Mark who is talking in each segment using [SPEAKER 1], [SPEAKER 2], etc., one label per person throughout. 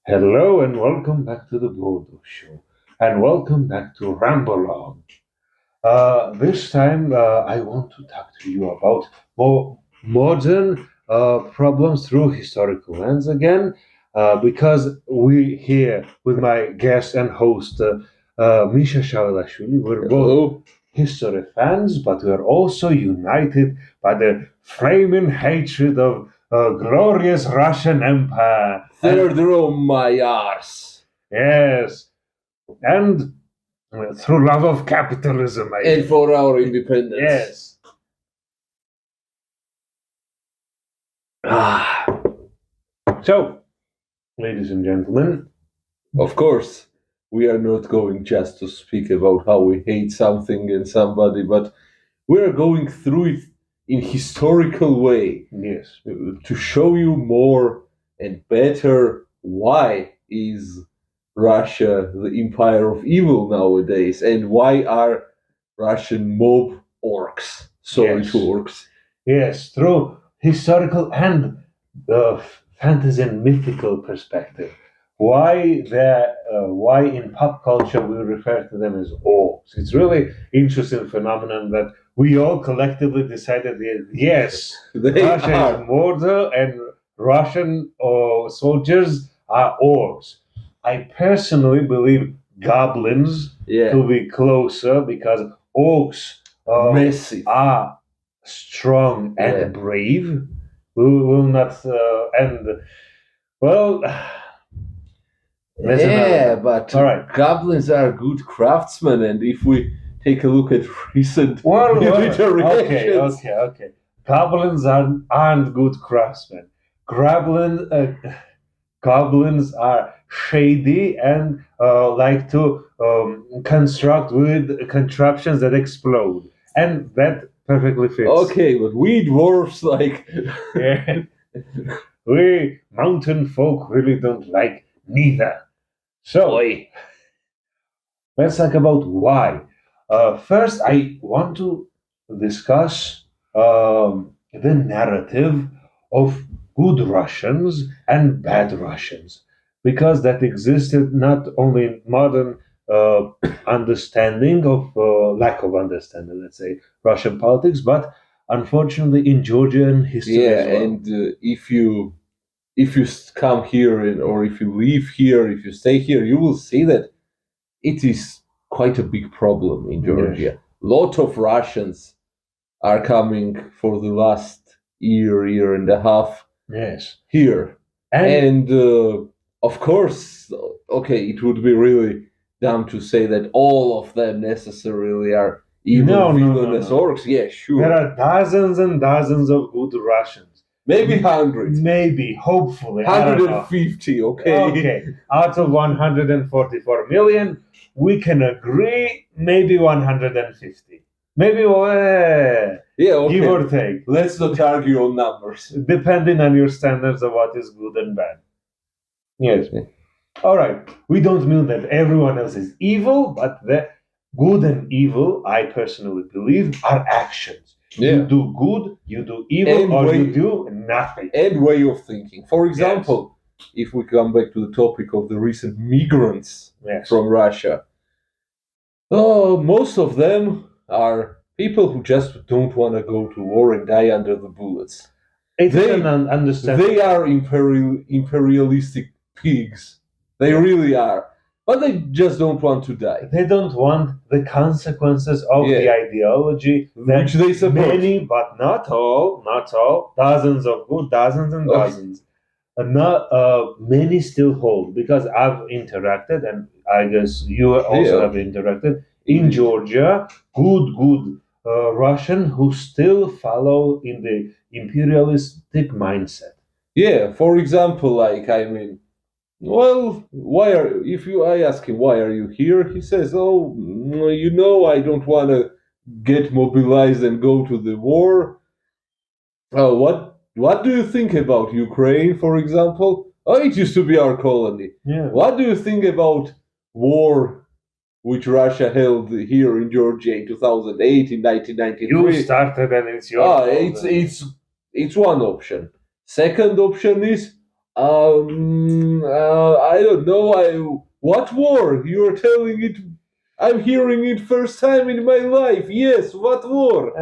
[SPEAKER 1] Hello and welcome back to the Bordo show, and welcome back to Ramble-Log. This time, I want to talk to you about more modern problems through historical lens again, because we here with my guest and host, Misha Shavelashvili, we're both history fans, but we're also united by the flaming hatred of glorious Russian Empire.
[SPEAKER 2] Third row, my arse.
[SPEAKER 1] Yes, and through love of capitalism,
[SPEAKER 2] And for our independence.
[SPEAKER 1] yes. Ah. So, ladies and gentlemen,
[SPEAKER 2] Of course, we are not going just to speak about how we hate something and somebody, but we are going through it in historical way
[SPEAKER 1] yes,
[SPEAKER 2] to show you more and better why is Russia the empire of evil nowadays and why are Russian mob orcs, sorry
[SPEAKER 1] Yes.
[SPEAKER 2] to orcs.
[SPEAKER 1] yes, through historical and fantasy and mythical perspective. Why in pop culture we refer to them as orcs? It's really interesting phenomenon that we all collectively decided that yes,
[SPEAKER 2] They
[SPEAKER 1] Russia
[SPEAKER 2] are.
[SPEAKER 1] is Bordo and Russian soldiers are orcs. I personally believe goblins
[SPEAKER 2] Yeah.
[SPEAKER 1] to be closer because orcs
[SPEAKER 2] Massive.
[SPEAKER 1] are strong and
[SPEAKER 2] Yeah.
[SPEAKER 1] brave. We will not and well. That's
[SPEAKER 2] Yeah,
[SPEAKER 1] another.
[SPEAKER 2] but
[SPEAKER 1] All right.
[SPEAKER 2] goblins are good craftsmen, and if we take a look at recent
[SPEAKER 1] Well,
[SPEAKER 2] military
[SPEAKER 1] okay,
[SPEAKER 2] actions,
[SPEAKER 1] okay. Goblins aren't good craftsmen. Goblins are shady and like to construct with contraptions that explode, and that perfectly fits.
[SPEAKER 2] okay, but we dwarfs like
[SPEAKER 1] Yeah. We mountain folk really don't like neither. So let's talk about why. First, I want to discuss the narrative of good Russians and bad Russians, because that existed not only in modern uh, understanding of lack of understanding, let's say, Russian politics, but unfortunately in Georgian history
[SPEAKER 2] yeah,
[SPEAKER 1] as well.
[SPEAKER 2] and if you come here or if you live here, if you stay here, you will see that it is quite a big problem in Georgia.
[SPEAKER 1] Yes.
[SPEAKER 2] Lot of Russians are coming for the last year and a half
[SPEAKER 1] Yes.
[SPEAKER 2] here.
[SPEAKER 1] And
[SPEAKER 2] And of course, okay, it would be really dumb to say that all of them necessarily are evil, villainous orcs. Yeah, sure.
[SPEAKER 1] there are dozens and dozens of good Russians.
[SPEAKER 2] Maybe 100.
[SPEAKER 1] Maybe, hopefully. I don't know.
[SPEAKER 2] 150, okay?
[SPEAKER 1] Okay, out of 144 million, we can agree maybe 150. Maybe,
[SPEAKER 2] Yeah, okay.
[SPEAKER 1] give or take,
[SPEAKER 2] Let's not argue on numbers.
[SPEAKER 1] depending on your standards of what is good and bad. Yes. All right. We don't mean that everyone else is evil, but the good and evil, I personally believe, are actions.
[SPEAKER 2] Yeah.
[SPEAKER 1] You do good, you do evil,
[SPEAKER 2] And
[SPEAKER 1] or you
[SPEAKER 2] way-
[SPEAKER 1] do nothing.
[SPEAKER 2] And way of thinking. For example, if we come back to the topic of the recent migrants
[SPEAKER 1] Yes.
[SPEAKER 2] from Russia, most of them are people who just don't want to go to war and die under the bullets.
[SPEAKER 1] It's
[SPEAKER 2] They-
[SPEAKER 1] understandable.
[SPEAKER 2] They are imperialistic pigs. They really are. But they just don't want to die.
[SPEAKER 1] They don't want the consequences of the
[SPEAKER 2] Yeah.
[SPEAKER 1] ideology that
[SPEAKER 2] Which they support.
[SPEAKER 1] many, but not all, dozens of good, dozens and
[SPEAKER 2] Okay.
[SPEAKER 1] dozens. Not many still hold, because I've interacted, and I guess you also
[SPEAKER 2] Yeah.
[SPEAKER 1] have interacted in Georgia. Good Russian who still follow in the imperialistic mindset.
[SPEAKER 2] Yeah, for example, like, I mean, well, I ask him, why are you here? He says, oh, I don't want to get mobilized and go to the war. Oh, what do you think about Ukraine, for example? Oh, it used to be our colony.
[SPEAKER 1] Yeah.
[SPEAKER 2] What do you think about war which Russia held here in Georgia in 2008, in 1993?
[SPEAKER 1] You started, and it's your fault.
[SPEAKER 2] It's one option. Second option is, I don't know. What war? You're telling it. I'm hearing it first time in my life. Yes, what war?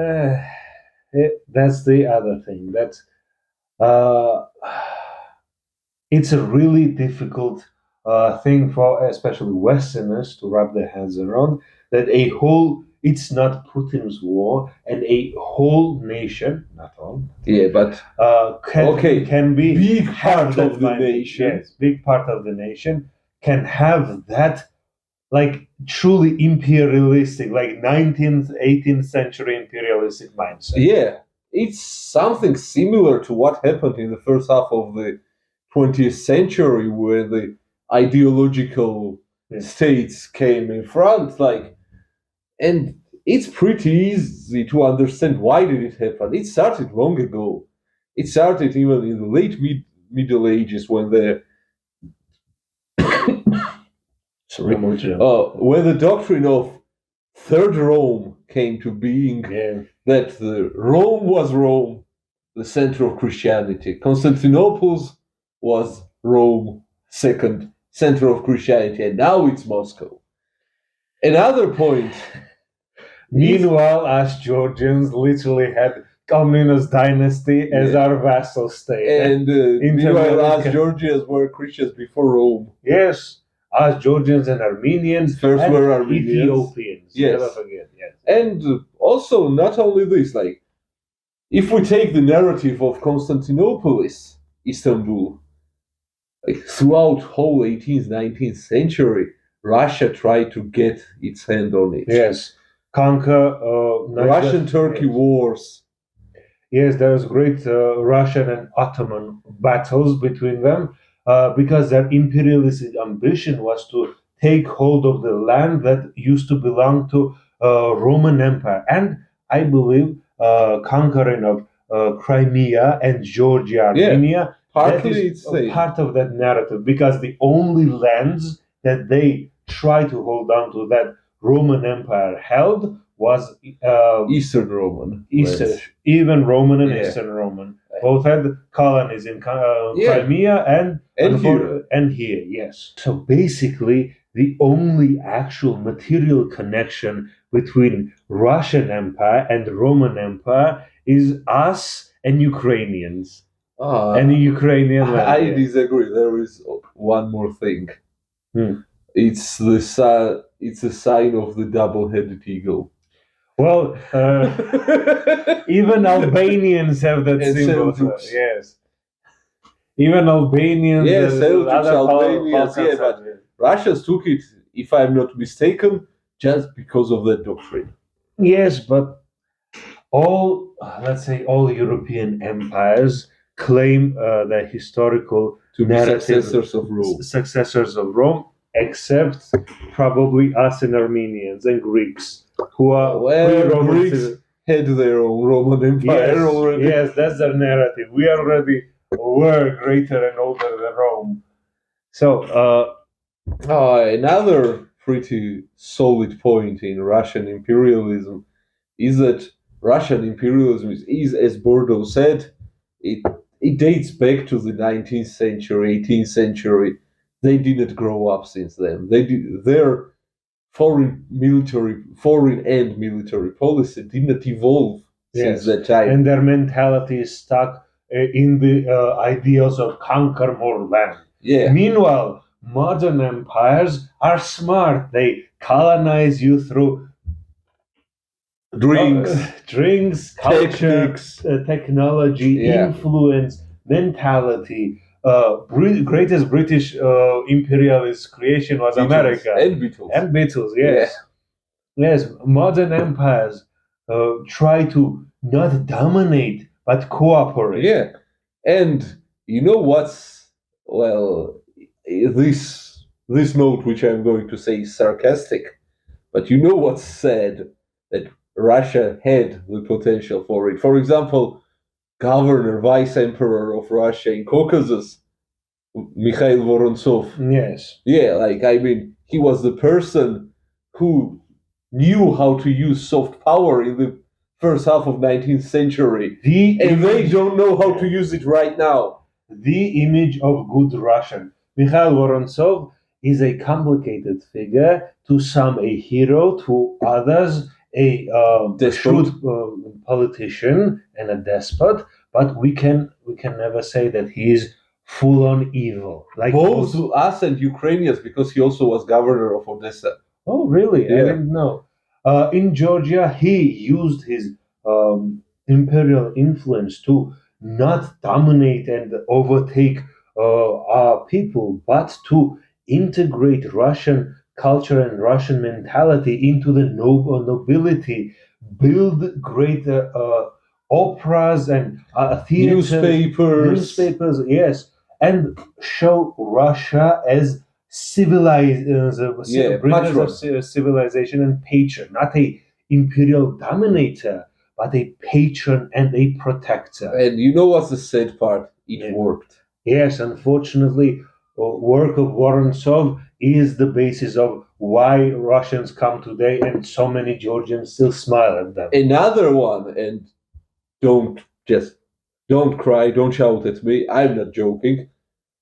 [SPEAKER 1] That's the other thing. Uh, it's a really difficult thing for especially Westerners to wrap their hands around that it's not Putin's war and a whole nation, not all,
[SPEAKER 2] Yeah, but okay,
[SPEAKER 1] can be
[SPEAKER 2] big
[SPEAKER 1] have
[SPEAKER 2] part
[SPEAKER 1] that
[SPEAKER 2] of the
[SPEAKER 1] mindset.
[SPEAKER 2] nation.
[SPEAKER 1] Yes, big part of the nation can have that like truly imperialistic, like 19th, 18th century imperialistic mindset.
[SPEAKER 2] Yeah, it's something similar to what happened in the first half of the 20th century, where the ideological states came in front. And it's pretty easy to understand why did it happen. It started long ago. It started even in the late Middle Ages when the sorry, when the doctrine of Third Rome came to being, that the Rome was Rome, the center of Christianity. Constantinople was Rome, second center of Christianity, and now it's Moscow. Another point.
[SPEAKER 1] Meanwhile, us Georgians literally had communist dynasty as our vassal state.
[SPEAKER 2] And meanwhile, us Georgians were Christians before Rome.
[SPEAKER 1] Yes, us Georgians and Armenians
[SPEAKER 2] first
[SPEAKER 1] and
[SPEAKER 2] were Armenians.
[SPEAKER 1] Ethiopians.
[SPEAKER 2] Yes.
[SPEAKER 1] Never forget. Yes.
[SPEAKER 2] And also, not only this, like, if we take the narrative of Constantinople, Istanbul, like, throughout whole 18th, 19th century, Russia tried to get its hand on it.
[SPEAKER 1] Yes. Conquer
[SPEAKER 2] Russian-Turkey wars.
[SPEAKER 1] Yes, there was great Russian and Ottoman battles between them because their imperialistic ambition was to take hold of the land that used to belong to Roman Empire, and I believe conquering of Crimea and Georgia, Armenia.
[SPEAKER 2] Partly
[SPEAKER 1] it's part of that narrative because the only lands that they try to hold on to that Roman Empire held was
[SPEAKER 2] Eastern Roman.
[SPEAKER 1] Even Roman and Eastern Roman. Both had colonies in Crimea and here, yes. So basically, the only actual material connection between Russian Empire and the Roman Empire is us and Ukrainians. And the Ukrainian land.
[SPEAKER 2] I disagree. There is one more thing. It's a sign of the double-headed eagle.
[SPEAKER 1] Well, even Albanians have that symbol. Yes. Even Albanians.
[SPEAKER 2] Yes, Albanians. But Russians took it, if I'm not mistaken, just because of that doctrine.
[SPEAKER 1] Yes, but all European empires claim the historical
[SPEAKER 2] to be
[SPEAKER 1] successors of Rome, except probably us and Armenians and Greeks, who are
[SPEAKER 2] Greeks had their own Roman Empire already.
[SPEAKER 1] Yes, that's their narrative. We already were greater and older than Rome. So,
[SPEAKER 2] another pretty solid point in Russian imperialism is that Russian imperialism is, as Bordo said, it dates back to the 19th century, 18th century. They didn't grow up since then. Their foreign and military policy didn't evolve since that time.
[SPEAKER 1] And their mentality is stuck in the ideals of conquer more land.
[SPEAKER 2] Yeah.
[SPEAKER 1] Meanwhile, modern empires are smart. They colonize you through drinks, culture, technology, influence, mentality. Greatest British imperialist creation was America
[SPEAKER 2] and
[SPEAKER 1] Beatles. Yes, yes. Modern empires try to not dominate but cooperate.
[SPEAKER 2] Yeah, and you know what's this note which I'm going to say is sarcastic, but you know what's sad, that Russia had the potential for it. For example, Vice Emperor of Russia in Caucasus, Mikhail Vorontsov.
[SPEAKER 1] Yes.
[SPEAKER 2] Yeah, he was the person who knew how to use soft power in the first half of 19th century. And they don't know how to use it right now.
[SPEAKER 1] the image of good Russian. Mikhail Vorontsov is a complicated figure, to some a hero, to others a
[SPEAKER 2] Despot.
[SPEAKER 1] shrewd politician and a despot. But we can never say that he is full on evil. Like
[SPEAKER 2] Both us and Ukrainians, because he also was governor of Odessa.
[SPEAKER 1] oh, really? I
[SPEAKER 2] Yeah.
[SPEAKER 1] didn't know. In Georgia, he used his imperial influence to not dominate and overtake our people, but to integrate Russian culture and Russian mentality into the nobility, build greater operas and theaters, newspapers, yes, and show Russia as civilized,
[SPEAKER 2] Yeah,
[SPEAKER 1] bringers of
[SPEAKER 2] patron.
[SPEAKER 1] civilization and patron, not a imperial dominator, but a patron and a protector.
[SPEAKER 2] And you know what's the sad part? It
[SPEAKER 1] Yeah.
[SPEAKER 2] worked.
[SPEAKER 1] Yes, unfortunately, work of Vorontsov is the basis of why Russians come today, and so many Georgians still smile at them.
[SPEAKER 2] Another one, and don't just don't cry, don't shout at me. I'm not joking.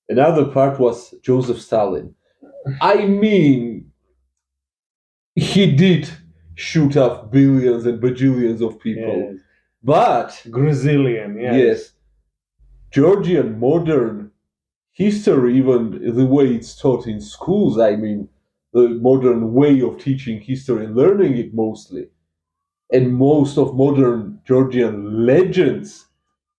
[SPEAKER 2] Another part was Joseph Stalin. I mean, he did shoot up billions and bajillions of people,
[SPEAKER 1] Yes.
[SPEAKER 2] but
[SPEAKER 1] Brazilian, yes.
[SPEAKER 2] yes, Georgian modern history, even the way it's taught in schools, I mean, the modern way of teaching history and learning it mostly, and most of modern Georgian legends,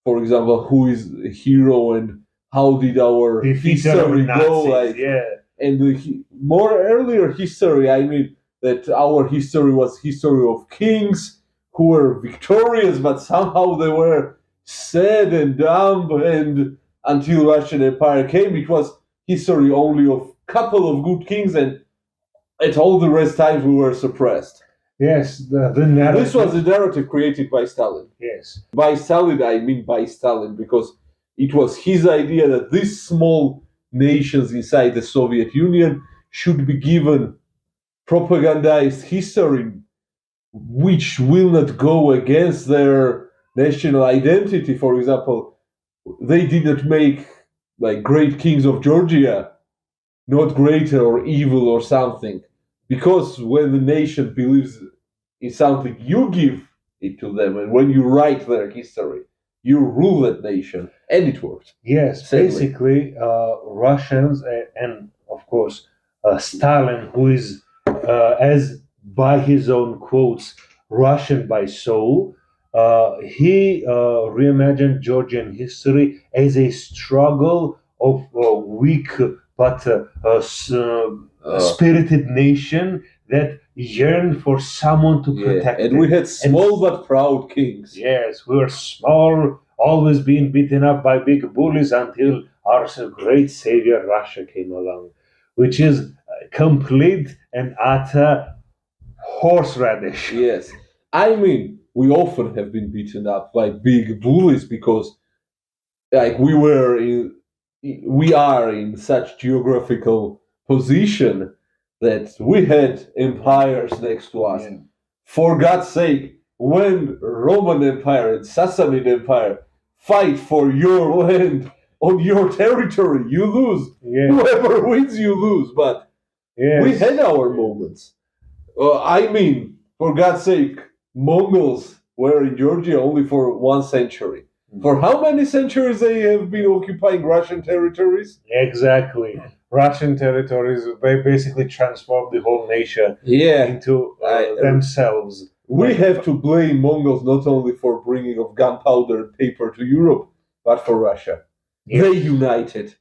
[SPEAKER 2] for example, who is a hero and how did our
[SPEAKER 1] Defeater of
[SPEAKER 2] history go,
[SPEAKER 1] Nazis,
[SPEAKER 2] like,
[SPEAKER 1] yeah.
[SPEAKER 2] and the more earlier history, I mean, that our history was history of kings who were victorious, but somehow they were sad and dumb, and until Russian Empire came, it was history only of couple of good kings, and at all the rest times we were suppressed.
[SPEAKER 1] Yes, the narrative.
[SPEAKER 2] This was a narrative created by Stalin.
[SPEAKER 1] Yes.
[SPEAKER 2] By Stalin, I mean by Stalin, because it was his idea that these small nations inside the Soviet Union should be given propagandized history which will not go against their national identity. For example, they did not make like great kings of Georgia not greater or evil or something, because when the nation believes in something, you give it to them, and when you write their history, you rule that nation, and it worked.
[SPEAKER 1] Yes,
[SPEAKER 2] Sadly.
[SPEAKER 1] basically, Russians and of course Stalin, who is, as by his own quotes, Russian by soul, he reimagined Georgian history as a struggle of a weak but spirited nation that yearned for someone to protect
[SPEAKER 2] and
[SPEAKER 1] it.
[SPEAKER 2] we had small but proud kings.
[SPEAKER 1] Yes, we were small, always being beaten up by big bullies until our great savior Russia came along, which is complete and utter horseradish.
[SPEAKER 2] Yes, I mean, we often have been beaten up by big bullies because, like, we are in such geographical position that we had empires next to us.
[SPEAKER 1] Yeah.
[SPEAKER 2] For God's sake, when Roman Empire and Sassanid Empire fight for your land on your territory, you lose.
[SPEAKER 1] Yeah.
[SPEAKER 2] Whoever wins, you lose. But
[SPEAKER 1] Yes.
[SPEAKER 2] we had our moments. I mean, for God's sake, Mongols were in Georgia only for 1 century. For how many centuries they have been occupying Russian territories?
[SPEAKER 1] Exactly. Russian territories, they basically transformed the whole nation
[SPEAKER 2] Yeah.
[SPEAKER 1] into themselves.
[SPEAKER 2] We have to blame Mongols not only for bringing of gunpowder and paper to Europe, but for Russia.
[SPEAKER 1] Yes.
[SPEAKER 2] They united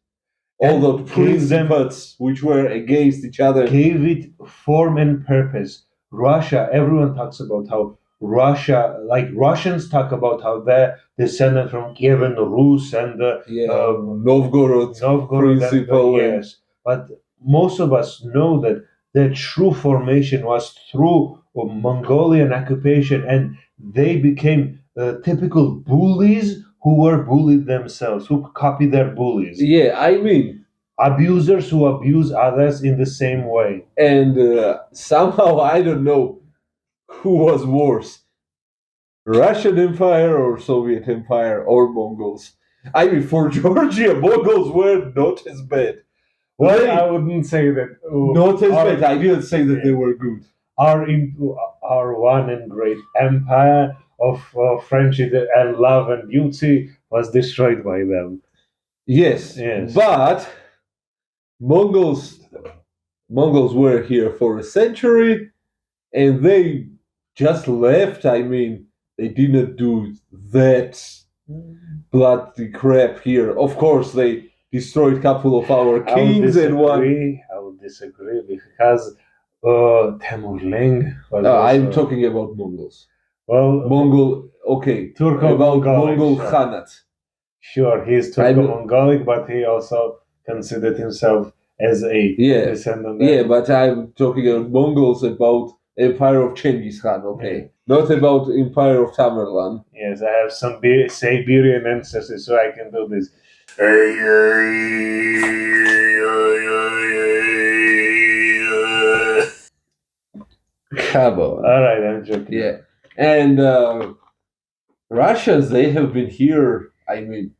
[SPEAKER 2] all
[SPEAKER 1] And
[SPEAKER 2] the
[SPEAKER 1] gave them-
[SPEAKER 2] principates which were against each other.
[SPEAKER 1] Gave it form and purpose. Russia, everyone talks about how Russia, like Russians talk about how they're descended from Kievan Rus and
[SPEAKER 2] Novgorod principle.
[SPEAKER 1] Yes, but most of us know that the true formation was through Mongolian occupation, and they became typical bullies who were bullied themselves, who copy their bullies.
[SPEAKER 2] Yeah, I mean,
[SPEAKER 1] Abusers who abuse others in the same way.
[SPEAKER 2] and somehow I don't know who was worse, Russian Empire or Soviet Empire or Mongols. I mean, for Georgia, Mongols were not as bad.
[SPEAKER 1] Well,
[SPEAKER 2] They-
[SPEAKER 1] I wouldn't say that.
[SPEAKER 2] Not as
[SPEAKER 1] our-
[SPEAKER 2] bad. I didn't say that they were good.
[SPEAKER 1] our one and great empire of friendship and love and beauty was destroyed by them.
[SPEAKER 2] Yes,
[SPEAKER 1] Yes.
[SPEAKER 2] but Mongols were here for a century, and they just left. I mean, they didn't do that bloody crap here. Of course, they destroyed a couple of our kings and one.
[SPEAKER 1] I would disagree because Temurling was
[SPEAKER 2] I'm
[SPEAKER 1] also-
[SPEAKER 2] talking about Mongols.
[SPEAKER 1] well,
[SPEAKER 2] Mongol, okay.
[SPEAKER 1] Turco-Mongolic,
[SPEAKER 2] About Mongol
[SPEAKER 1] sure.
[SPEAKER 2] Khanate.
[SPEAKER 1] Sure, he's Turco-Mongolic, but he also considered himself as a
[SPEAKER 2] Yeah.
[SPEAKER 1] descendant.
[SPEAKER 2] Yeah, but I'm talking about Mongols about Empire of Genghis Khan, okay. Not about Empire of Tamerlan.
[SPEAKER 1] Yes, I have some Siberian ancestry, so I can do this.
[SPEAKER 2] Come on.
[SPEAKER 1] All right, I'm joking.
[SPEAKER 2] Yeah. And Russians, they have been here. I mean,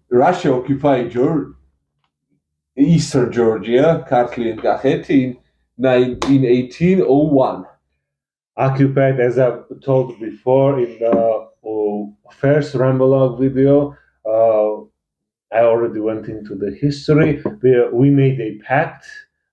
[SPEAKER 2] Russia occupied Eastern Georgia, Kartli and Kakheti, in 1801.
[SPEAKER 1] Occupied, as I told before in the first Ramble-Log video, I already went into the history. We made a pact.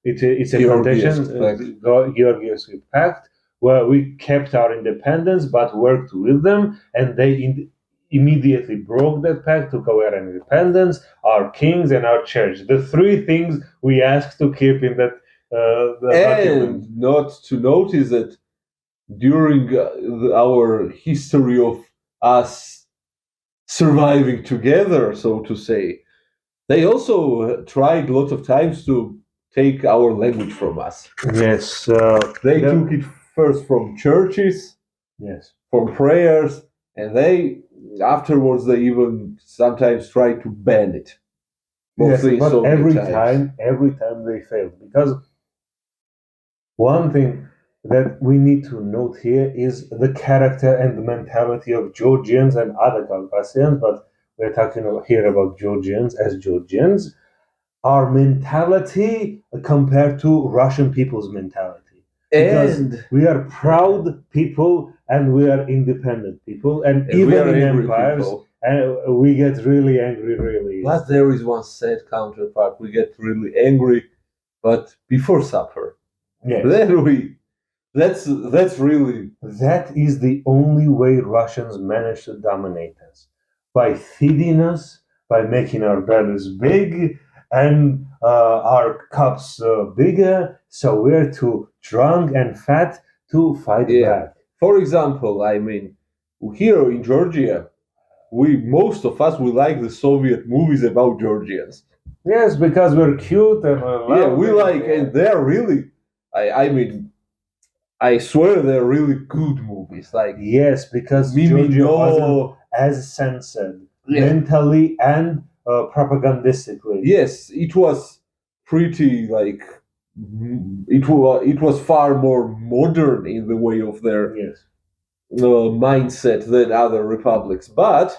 [SPEAKER 1] It's a
[SPEAKER 2] Georgievsk
[SPEAKER 1] condition,
[SPEAKER 2] Pact.
[SPEAKER 1] Georgievsk Pact, where we kept our independence but worked with them, and they immediately broke that pact, took away our independence, our kings, and our church. The three things we asked to keep in that document.
[SPEAKER 2] And not to notice that during our history of us surviving together, so to say, they also tried lots of times to take our language from us.
[SPEAKER 1] Yes,
[SPEAKER 2] They took it first from churches,
[SPEAKER 1] yes,
[SPEAKER 2] from prayers, and they afterwards they even sometimes tried to ban it.
[SPEAKER 1] yes,
[SPEAKER 2] Mostly
[SPEAKER 1] but
[SPEAKER 2] Soviet
[SPEAKER 1] every
[SPEAKER 2] times.
[SPEAKER 1] time they failed, because one thing that we need to note here is the character and the mentality of Georgians and other Caucasians, but we're talking here about Georgians as Georgians. Our mentality compared to Russian people's mentality. Because
[SPEAKER 2] And
[SPEAKER 1] we are proud people and we are independent people, and
[SPEAKER 2] we
[SPEAKER 1] even
[SPEAKER 2] are
[SPEAKER 1] in
[SPEAKER 2] angry
[SPEAKER 1] empires,
[SPEAKER 2] people.
[SPEAKER 1] and we get really angry, really.
[SPEAKER 2] But there is one sad counterpart. We get really angry, but before supper.
[SPEAKER 1] Yes.
[SPEAKER 2] Then that's really
[SPEAKER 1] That is the only way Russians manage to dominate us. By feeding us, by making our bellies big and our cups bigger, so we're too drunk and fat to fight back.
[SPEAKER 2] For example, I mean, here in Georgia, most of us we like the Soviet movies about Georgians.
[SPEAKER 1] Yes, because we're cute and
[SPEAKER 2] We like, and they're really, I mean, I swear they're really good movies. Like
[SPEAKER 1] yes, because
[SPEAKER 2] Mimi
[SPEAKER 1] Georgia wasn't
[SPEAKER 2] No,
[SPEAKER 1] as censored
[SPEAKER 2] Yeah.
[SPEAKER 1] mentally and propagandistically.
[SPEAKER 2] Yes, it was pretty like it was far more modern in the way of their
[SPEAKER 1] Yes.
[SPEAKER 2] mindset than other republics. But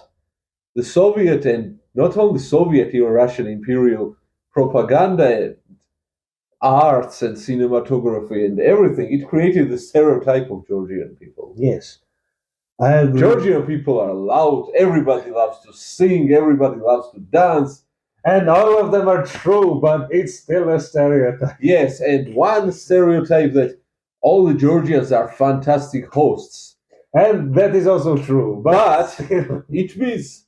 [SPEAKER 2] the Soviet and not only Soviet, even Russian imperial propaganda, arts and cinematography and everything, it created the stereotype of Georgian people.
[SPEAKER 1] Yes. I agree.
[SPEAKER 2] Georgian people are loud, everybody loves to sing, everybody loves to dance.
[SPEAKER 1] And all of them are true, but it's still a stereotype.
[SPEAKER 2] Yes, and one stereotype that all the Georgians are fantastic hosts.
[SPEAKER 1] And that is also true.
[SPEAKER 2] But it means,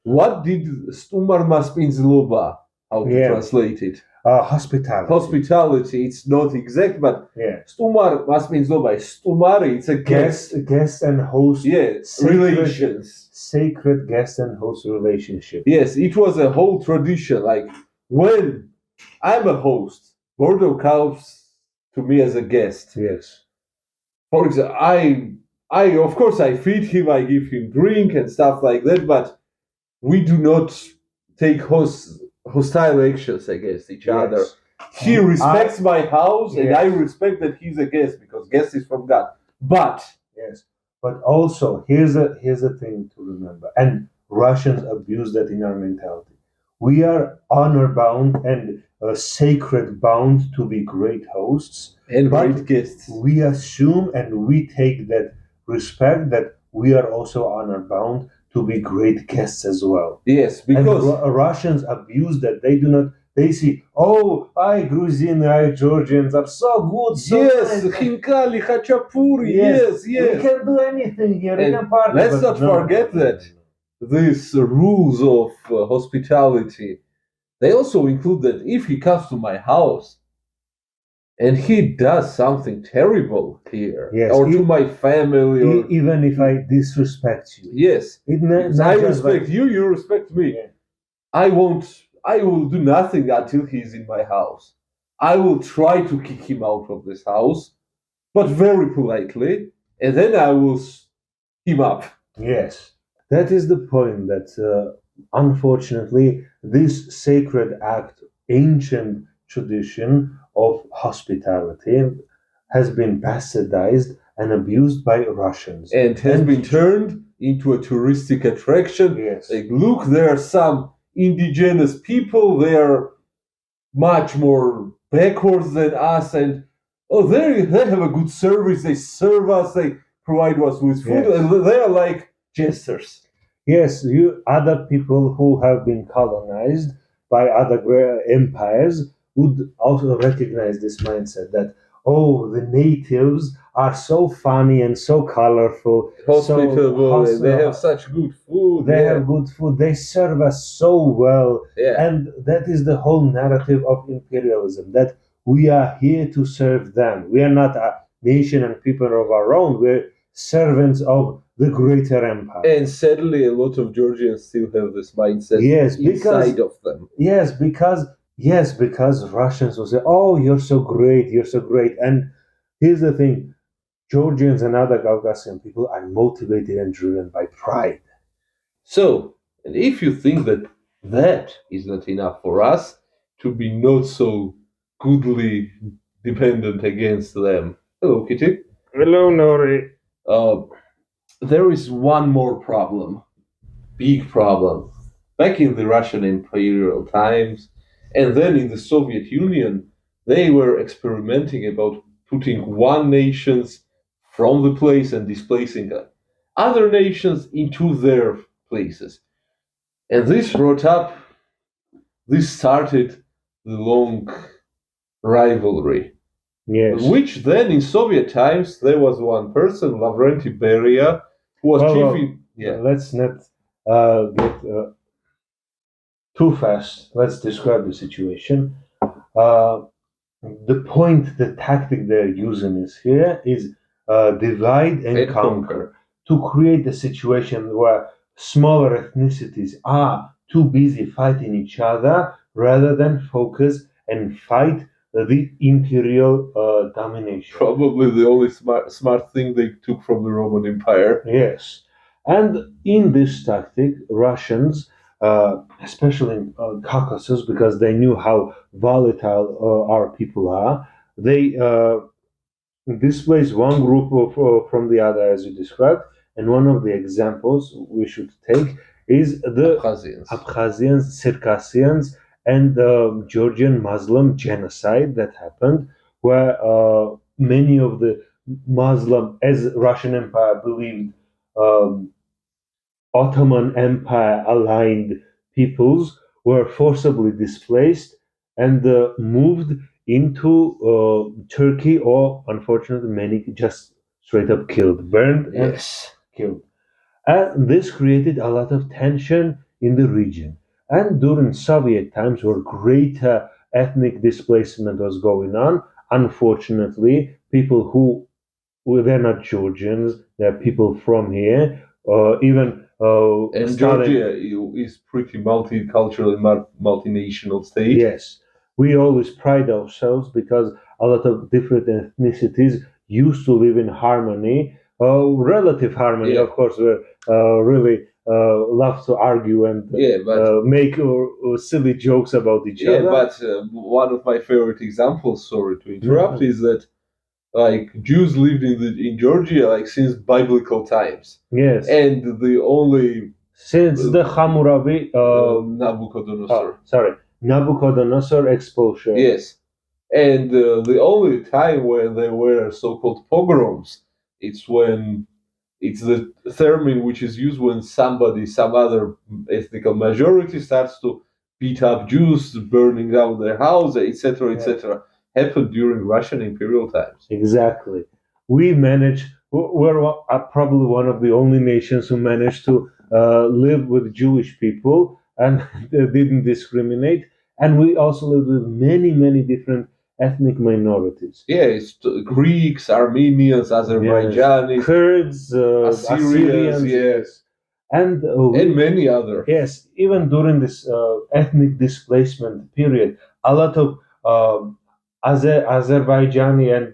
[SPEAKER 2] what did Stumar Maspin Zloba, how to
[SPEAKER 1] Yeah.
[SPEAKER 2] translate it?
[SPEAKER 1] Hospitality.
[SPEAKER 2] Hospitality, it's not exact, but
[SPEAKER 1] Yeah.
[SPEAKER 2] Stumar Maspin Zloba, Stumari, it's a guest.
[SPEAKER 1] Guest and host.
[SPEAKER 2] Yeah,
[SPEAKER 1] Sacred-
[SPEAKER 2] relations.
[SPEAKER 1] Sacred guest and host relationship.
[SPEAKER 2] Yes, it was a whole tradition. Like, when I'm a host, Bordo comes to me as a guest.
[SPEAKER 1] Yes.
[SPEAKER 2] For example, I of course I feed him, I give him drink and stuff like that, but we do not take hostile actions against each other. He respects my house, and
[SPEAKER 1] Yes.
[SPEAKER 2] I respect that he's a guest because guest is from God. But
[SPEAKER 1] Yes. But also here's a thing to remember. And Russians abuse that in our mentality. We are honor bound and sacred bound to be great hosts,
[SPEAKER 2] And
[SPEAKER 1] but
[SPEAKER 2] great guests.
[SPEAKER 1] we assume and we take that respect that we are also honor bound to be great guests as well.
[SPEAKER 2] Yes,
[SPEAKER 1] And
[SPEAKER 2] because
[SPEAKER 1] Russians abuse that. They do not. They see, oh, I Gruzin, I Georgians are so good, so
[SPEAKER 2] yes,
[SPEAKER 1] nice.
[SPEAKER 2] Khinkali, Khachapuri,
[SPEAKER 1] Yes,
[SPEAKER 2] yes.
[SPEAKER 1] we can do anything here. We
[SPEAKER 2] And
[SPEAKER 1] can party.
[SPEAKER 2] let's
[SPEAKER 1] but
[SPEAKER 2] not forget that these rules of hospitality, they also include that if he comes to my house and he does something terrible here,
[SPEAKER 1] Yes,
[SPEAKER 2] or to my family, or
[SPEAKER 1] even if I disrespect you.
[SPEAKER 2] yes, because I respect you, you respect me.
[SPEAKER 1] Yeah.
[SPEAKER 2] I will do nothing until he's in my house. I will try to kick him out of this house, but very politely, and then I will him up.
[SPEAKER 1] Yes, that is the point. That unfortunately, this sacred act, ancient tradition of hospitality, has been bastardized and abused by Russians,
[SPEAKER 2] and has been turned into a touristic attraction.
[SPEAKER 1] Yes.
[SPEAKER 2] Like, look, there are some indigenous people. They are much more backwards than us, and oh, they have a good service. They serve us. They provide us with food,
[SPEAKER 1] Yes.
[SPEAKER 2] and they are like jesters.
[SPEAKER 1] Yes, you other people who have been colonized by other empires would also recognize this mindset that oh, the natives are so funny and so colorful,
[SPEAKER 2] Hospitable, and they have such good food.
[SPEAKER 1] They have good food. They serve us so well, and that is the whole narrative of imperialism. That we are here to serve them. We are not a nation and people of our own. We're servants of the greater empire.
[SPEAKER 2] And sadly, a lot of Georgians still have this mindset inside of them.
[SPEAKER 1] Yes, because Russians will say, "Oh, you're so great, you're so great." And here's the thing: Georgians and other Caucasian people are motivated and driven by pride.
[SPEAKER 2] So, and if you think that that is not enough for us to be not so goodly dependent against them. Hello, Kitty.
[SPEAKER 1] Hello, Nori.
[SPEAKER 2] There is one more problem, big problem. Back in the Russian Imperial times, and then in the Soviet Union, they were experimenting about putting one nations from the place and displacing other nations into their places. And this started the long rivalry.
[SPEAKER 1] Yes.
[SPEAKER 2] Which then in Soviet times, there was one person, Lavrenti Beria, who was chief.
[SPEAKER 1] Let's not get too fast. Let's describe the situation. The point, the tactic they're using is here is divide and conquer to create a situation where smaller ethnicities are too busy fighting each other rather than focus and fight the imperial domination.
[SPEAKER 2] Probably the only smart thing they took from the Roman Empire.
[SPEAKER 1] Yes. And in this tactic, Russians, especially in Caucasus, because they knew how volatile our people are, they displace one group from the other, as you described. And one of the examples we should take is the Abkhazians, Circassians, and the Georgian Muslim genocide that happened, where many of the Muslim, as Russian Empire believed, Ottoman Empire aligned peoples were forcibly displaced and moved into Turkey, or unfortunately, many just straight up killed, burned, and killed. And this created a lot of tension in the region. And during Soviet times, where greater ethnic displacement was going on, unfortunately, people who well, they're not Georgians, they're people from here, even
[SPEAKER 2] and
[SPEAKER 1] Stalin.
[SPEAKER 2] Georgia is pretty multicultural and multinational state.
[SPEAKER 1] Yes, we always pride ourselves because a lot of different ethnicities used to live in harmony, relative harmony. Of course, we really love to argue and make silly jokes about each other.
[SPEAKER 2] Yeah, but one of my favorite examples, sorry to interrupt, is that like Jews lived in Georgia like since biblical times.
[SPEAKER 1] Yes.
[SPEAKER 2] And the only
[SPEAKER 1] Since the Hammurabi,
[SPEAKER 2] Nabucodonosor.
[SPEAKER 1] Nabucodonosor expulsion.
[SPEAKER 2] Yes, and the only time when there were so-called pogroms, it's when it's the term which is used when some other ethnic majority starts to beat up Jews, burning down their houses, etc., etc. Happened during Russian imperial times.
[SPEAKER 1] Exactly. We managed. We're probably one of the only nations who managed to live with Jewish people and didn't discriminate. And we also lived with many, many different ethnic minorities.
[SPEAKER 2] Yeah, it's Greeks, Armenians, Azerbaijanis,
[SPEAKER 1] Kurds,
[SPEAKER 2] Assyrians,
[SPEAKER 1] yes, and
[SPEAKER 2] many other.
[SPEAKER 1] Yes, even during this ethnic displacement period, a lot of Azerbaijani and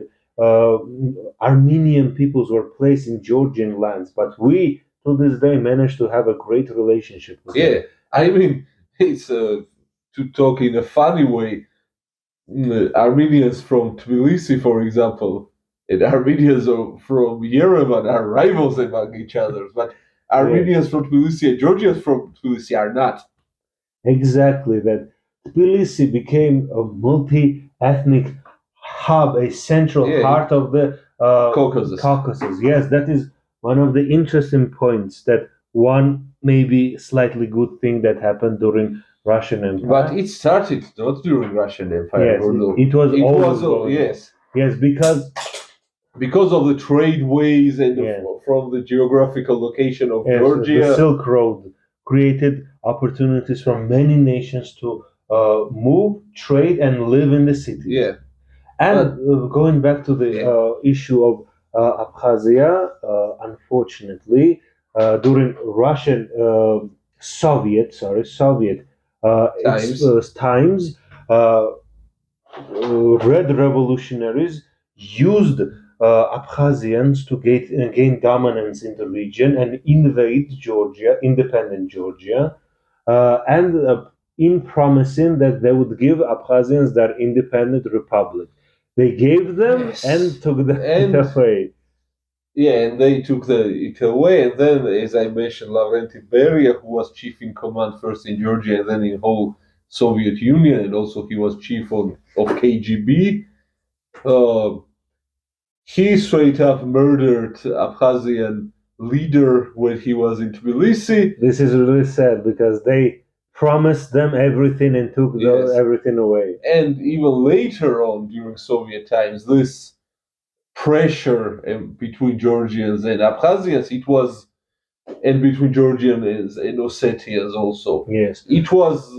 [SPEAKER 1] Armenian peoples were placed in Georgian lands, but we, to this day, managed to have a great relationship with them.
[SPEAKER 2] Yeah, I mean, it's to talk in a funny way. Armenians from Tbilisi, for example, and Armenians from Yerevan are rivals among each other, but Armenians from Tbilisi and Georgians from Tbilisi are not.
[SPEAKER 1] Exactly, that Tbilisi became a multi-ethnic hub, a central heart of the Caucasus. Yes, that is one of the interesting points. That one maybe slightly good thing that happened during Russian Empire.
[SPEAKER 2] But it started not during Russian Empire.
[SPEAKER 1] Yes, it was always
[SPEAKER 2] yes.
[SPEAKER 1] Yes,
[SPEAKER 2] because of the trade ways and from the geographical location of Georgia.
[SPEAKER 1] The Silk Road created opportunities for many nations to move, trade, and live in the cities.
[SPEAKER 2] Yeah.
[SPEAKER 1] And going back to the issue of Abkhazia, unfortunately, during Russian Soviet times, Red revolutionaries used Abkhazians to gain dominance in the region and invade Georgia, independent Georgia, and in promising that they would give Abkhazians their independent republic. They gave them and took it away.
[SPEAKER 2] Yeah, and they took it away, and then, as I mentioned, Lavrenti Beria, who was chief in command first in Georgia and then in whole Soviet Union, and also he was chief of KGB. He straight up murdered Abkhazian leader when he was in Tbilisi.
[SPEAKER 1] This is really sad because they promised them everything and took everything away.
[SPEAKER 2] And even later on, during Soviet times, this pressure between Georgians and Abkhazians, it was, and between Georgians and Ossetians also.
[SPEAKER 1] Yes,
[SPEAKER 2] it was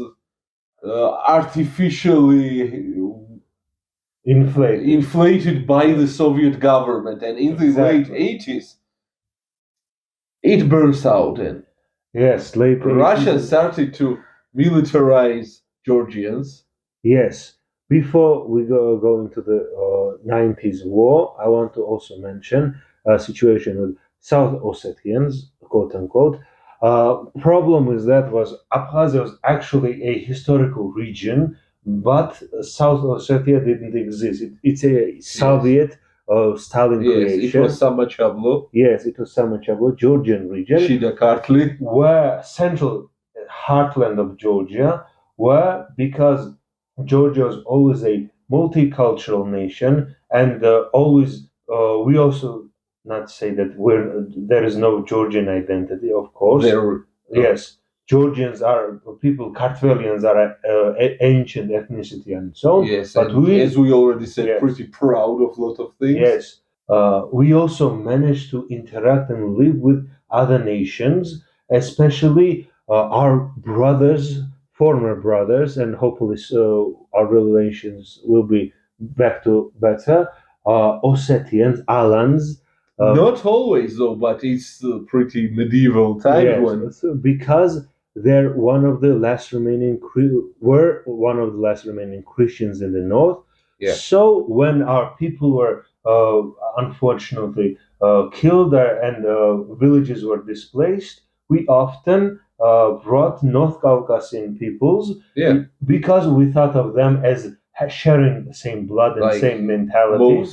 [SPEAKER 2] artificially inflated by the Soviet government, and in the late 80s, it burst out, and Russia started to militarize Georgians.
[SPEAKER 1] Yes. Before we go into the 90s war, I want to also mention a situation with South Ossetians, quote unquote. Problem with that was Abkhazia was actually a historical region, but South Ossetia didn't exist. It's a Soviet Stalin creation.
[SPEAKER 2] It was Samachablo.
[SPEAKER 1] Yes, it was Samachablo, Georgian region.
[SPEAKER 2] Shidakartli.
[SPEAKER 1] Where central heartland of Georgia, where because Georgia was always a multicultural nation, and always we also not say that there is no Georgian identity, of course. Yes, Georgians are people. Kartvelians are ancient ethnicity and so on.
[SPEAKER 2] Yes, but as we already said, pretty proud of a lot of things.
[SPEAKER 1] Yes, we also managed to interact and live with other nations, especially our brothers, former brothers, and hopefully our relations will be back to better. Ossetians, Alans.
[SPEAKER 2] Not always, though, but it's pretty medieval times
[SPEAKER 1] because they're one of the last remaining one of the last remaining Christians in the north.
[SPEAKER 2] Yeah.
[SPEAKER 1] So when our people were unfortunately killed and villages were displaced, we often brought North Caucasian peoples because we thought of them as sharing the same blood and same mentality.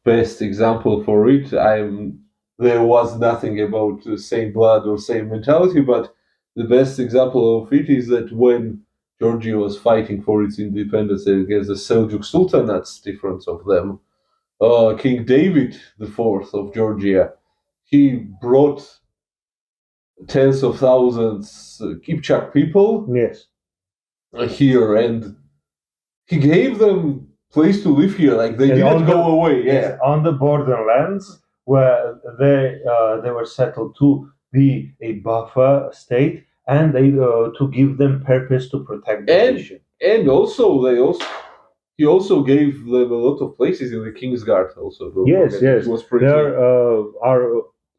[SPEAKER 2] Best example for it, I'm there was nothing about the same blood or same mentality, but the best example of it is that when Georgia was fighting for its independence against the Seljuk Sultanates, difference of them, King David IV of Georgia, he brought tens of thousands Kipchak people
[SPEAKER 1] Yes.
[SPEAKER 2] here, and he gave them place to live here. Like they
[SPEAKER 1] And
[SPEAKER 2] didn't
[SPEAKER 1] on
[SPEAKER 2] go
[SPEAKER 1] the-
[SPEAKER 2] away. Yeah,
[SPEAKER 1] Yes, on the borderlands where they were settled to be a buffer state and to give them purpose to protect the nation.
[SPEAKER 2] and also he also gave them a lot of places in the Kingsguard. Also, don't
[SPEAKER 1] Yes,
[SPEAKER 2] forget.
[SPEAKER 1] yes.
[SPEAKER 2] It was pretty.
[SPEAKER 1] They're our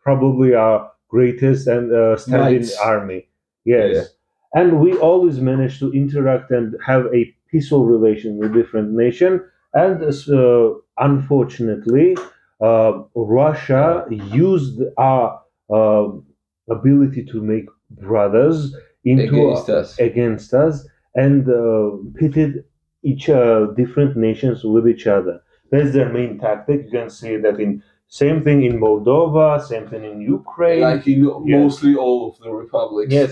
[SPEAKER 1] probably our greatest and standing
[SPEAKER 2] Knights.
[SPEAKER 1] army. Yes, and we always manage to interact and have a peaceful relation with different nation. And unfortunately, Russia used our ability to make brothers into
[SPEAKER 2] Against us.
[SPEAKER 1] and pitted each different nations with each other. That's their main tactic. You can see that in same thing in Moldova, same thing in Ukraine.
[SPEAKER 2] Like in mostly all of the republics.
[SPEAKER 1] Yes,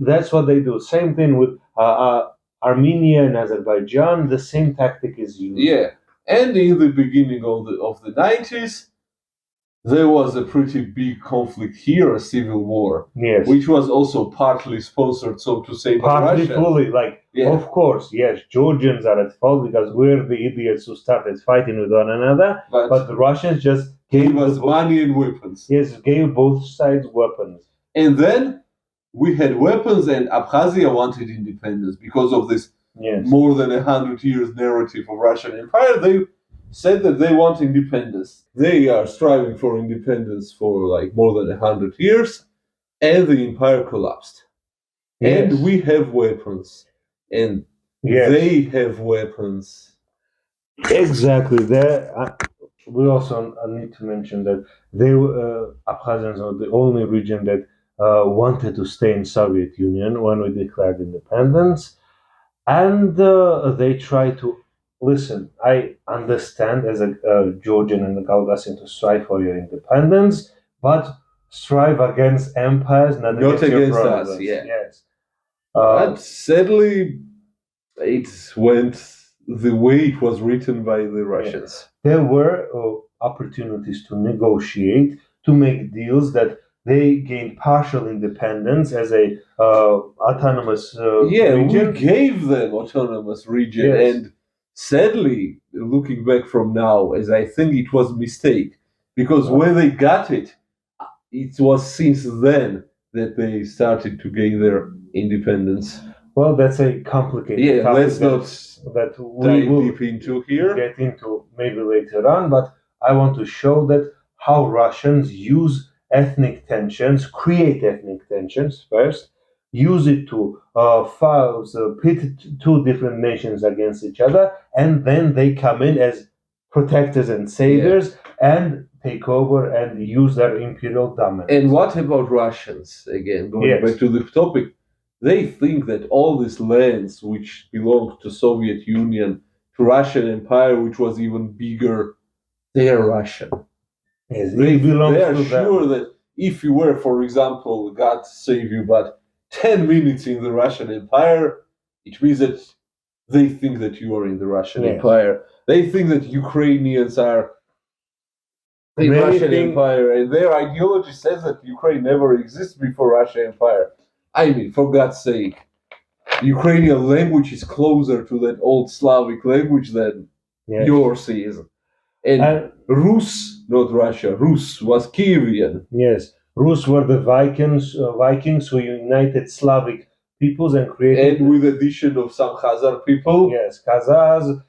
[SPEAKER 1] that's what they do. Same thing with Armenia and Azerbaijan. The same tactic is used.
[SPEAKER 2] Yeah, and in the beginning of the 90s, there was a pretty big conflict here, a civil war,
[SPEAKER 1] Yes.
[SPEAKER 2] which was also partly sponsored, so to say, by
[SPEAKER 1] Partly,
[SPEAKER 2] Russia.
[SPEAKER 1] fully, like,
[SPEAKER 2] Yeah.
[SPEAKER 1] of course, yes, Georgians are at fault because we're the idiots who started fighting with one another, but the Russians just
[SPEAKER 2] gave us money and weapons.
[SPEAKER 1] Yes, gave both sides weapons.
[SPEAKER 2] And then we had weapons, and Abkhazia wanted independence because of this more than 100 years narrative of Russian Empire. They said that they want independence. They are striving for independence for like more than 100 years, and the empire collapsed.
[SPEAKER 1] Yes.
[SPEAKER 2] And we have weapons, and they have weapons.
[SPEAKER 1] Exactly. We also need to mention that Abkhazians are the only region that wanted to stay in Soviet Union when we declared independence, and they try to listen. I understand as a Georgian and a Caucasian to strive for your independence, but strive against empires, not against your brothers.
[SPEAKER 2] Us. Yeah.
[SPEAKER 1] Yes.
[SPEAKER 2] But sadly, it went the way it was written by the Russians.
[SPEAKER 1] There were opportunities to negotiate, to make deals that they gained partial independence as a autonomous region.
[SPEAKER 2] We gave them autonomous region,
[SPEAKER 1] Yes.
[SPEAKER 2] and sadly, looking back from now, as I think it was a mistake, because when they got it, it was since then that they started to gain their independence.
[SPEAKER 1] Well, that's a complicated topic
[SPEAKER 2] let's not
[SPEAKER 1] that we
[SPEAKER 2] dive
[SPEAKER 1] will
[SPEAKER 2] deep into here.
[SPEAKER 1] Get into maybe later on, but I want to show that how Russians use ethnic tensions, create ethnic tensions first, use it to pit two different nations against each other, and then they come in as protectors and saviors and take over and use their imperial dominance.
[SPEAKER 2] And what about Russians? Again, going back to the topic, they think that all these lands which belonged to Soviet Union, to Russian Empire, which was even bigger, they are Russian.
[SPEAKER 1] Yes,
[SPEAKER 2] they are
[SPEAKER 1] to
[SPEAKER 2] sure
[SPEAKER 1] them.
[SPEAKER 2] that if you were, for example, God save you, but 10 minutes in the Russian Empire, it means that they think that you are in the Russian Empire. They think that Ukrainians are in Russian Empire, and their ideology says that Ukraine never existed before Russian Empire. I mean, for God's sake, Ukrainian language is closer to that old Slavic language than yours is. And Rus, not Russia, Rus was Kievan.
[SPEAKER 1] Yes, Rus were the Vikings who united Slavic peoples and created...
[SPEAKER 2] And with addition of some Khazar people.
[SPEAKER 1] Yes, Khazars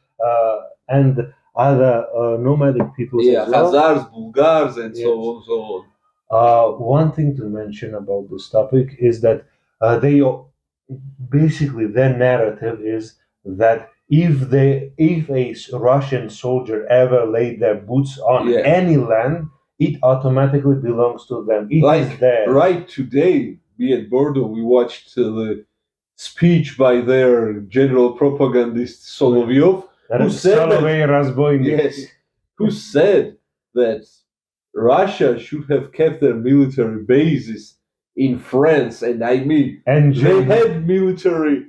[SPEAKER 1] and other nomadic peoples as well.
[SPEAKER 2] Khazars, Bulgars, and so on, so on.
[SPEAKER 1] One thing to mention about this topic is that basically their narrative is that if a Russian soldier ever laid their boots on any land, it automatically belongs to them. It is theirs.
[SPEAKER 2] Right today, be at Bordo, we watched the speech by their general propagandist Solovyov, who said that Russia should have kept their military bases in France, and I mean,
[SPEAKER 1] And
[SPEAKER 2] they had military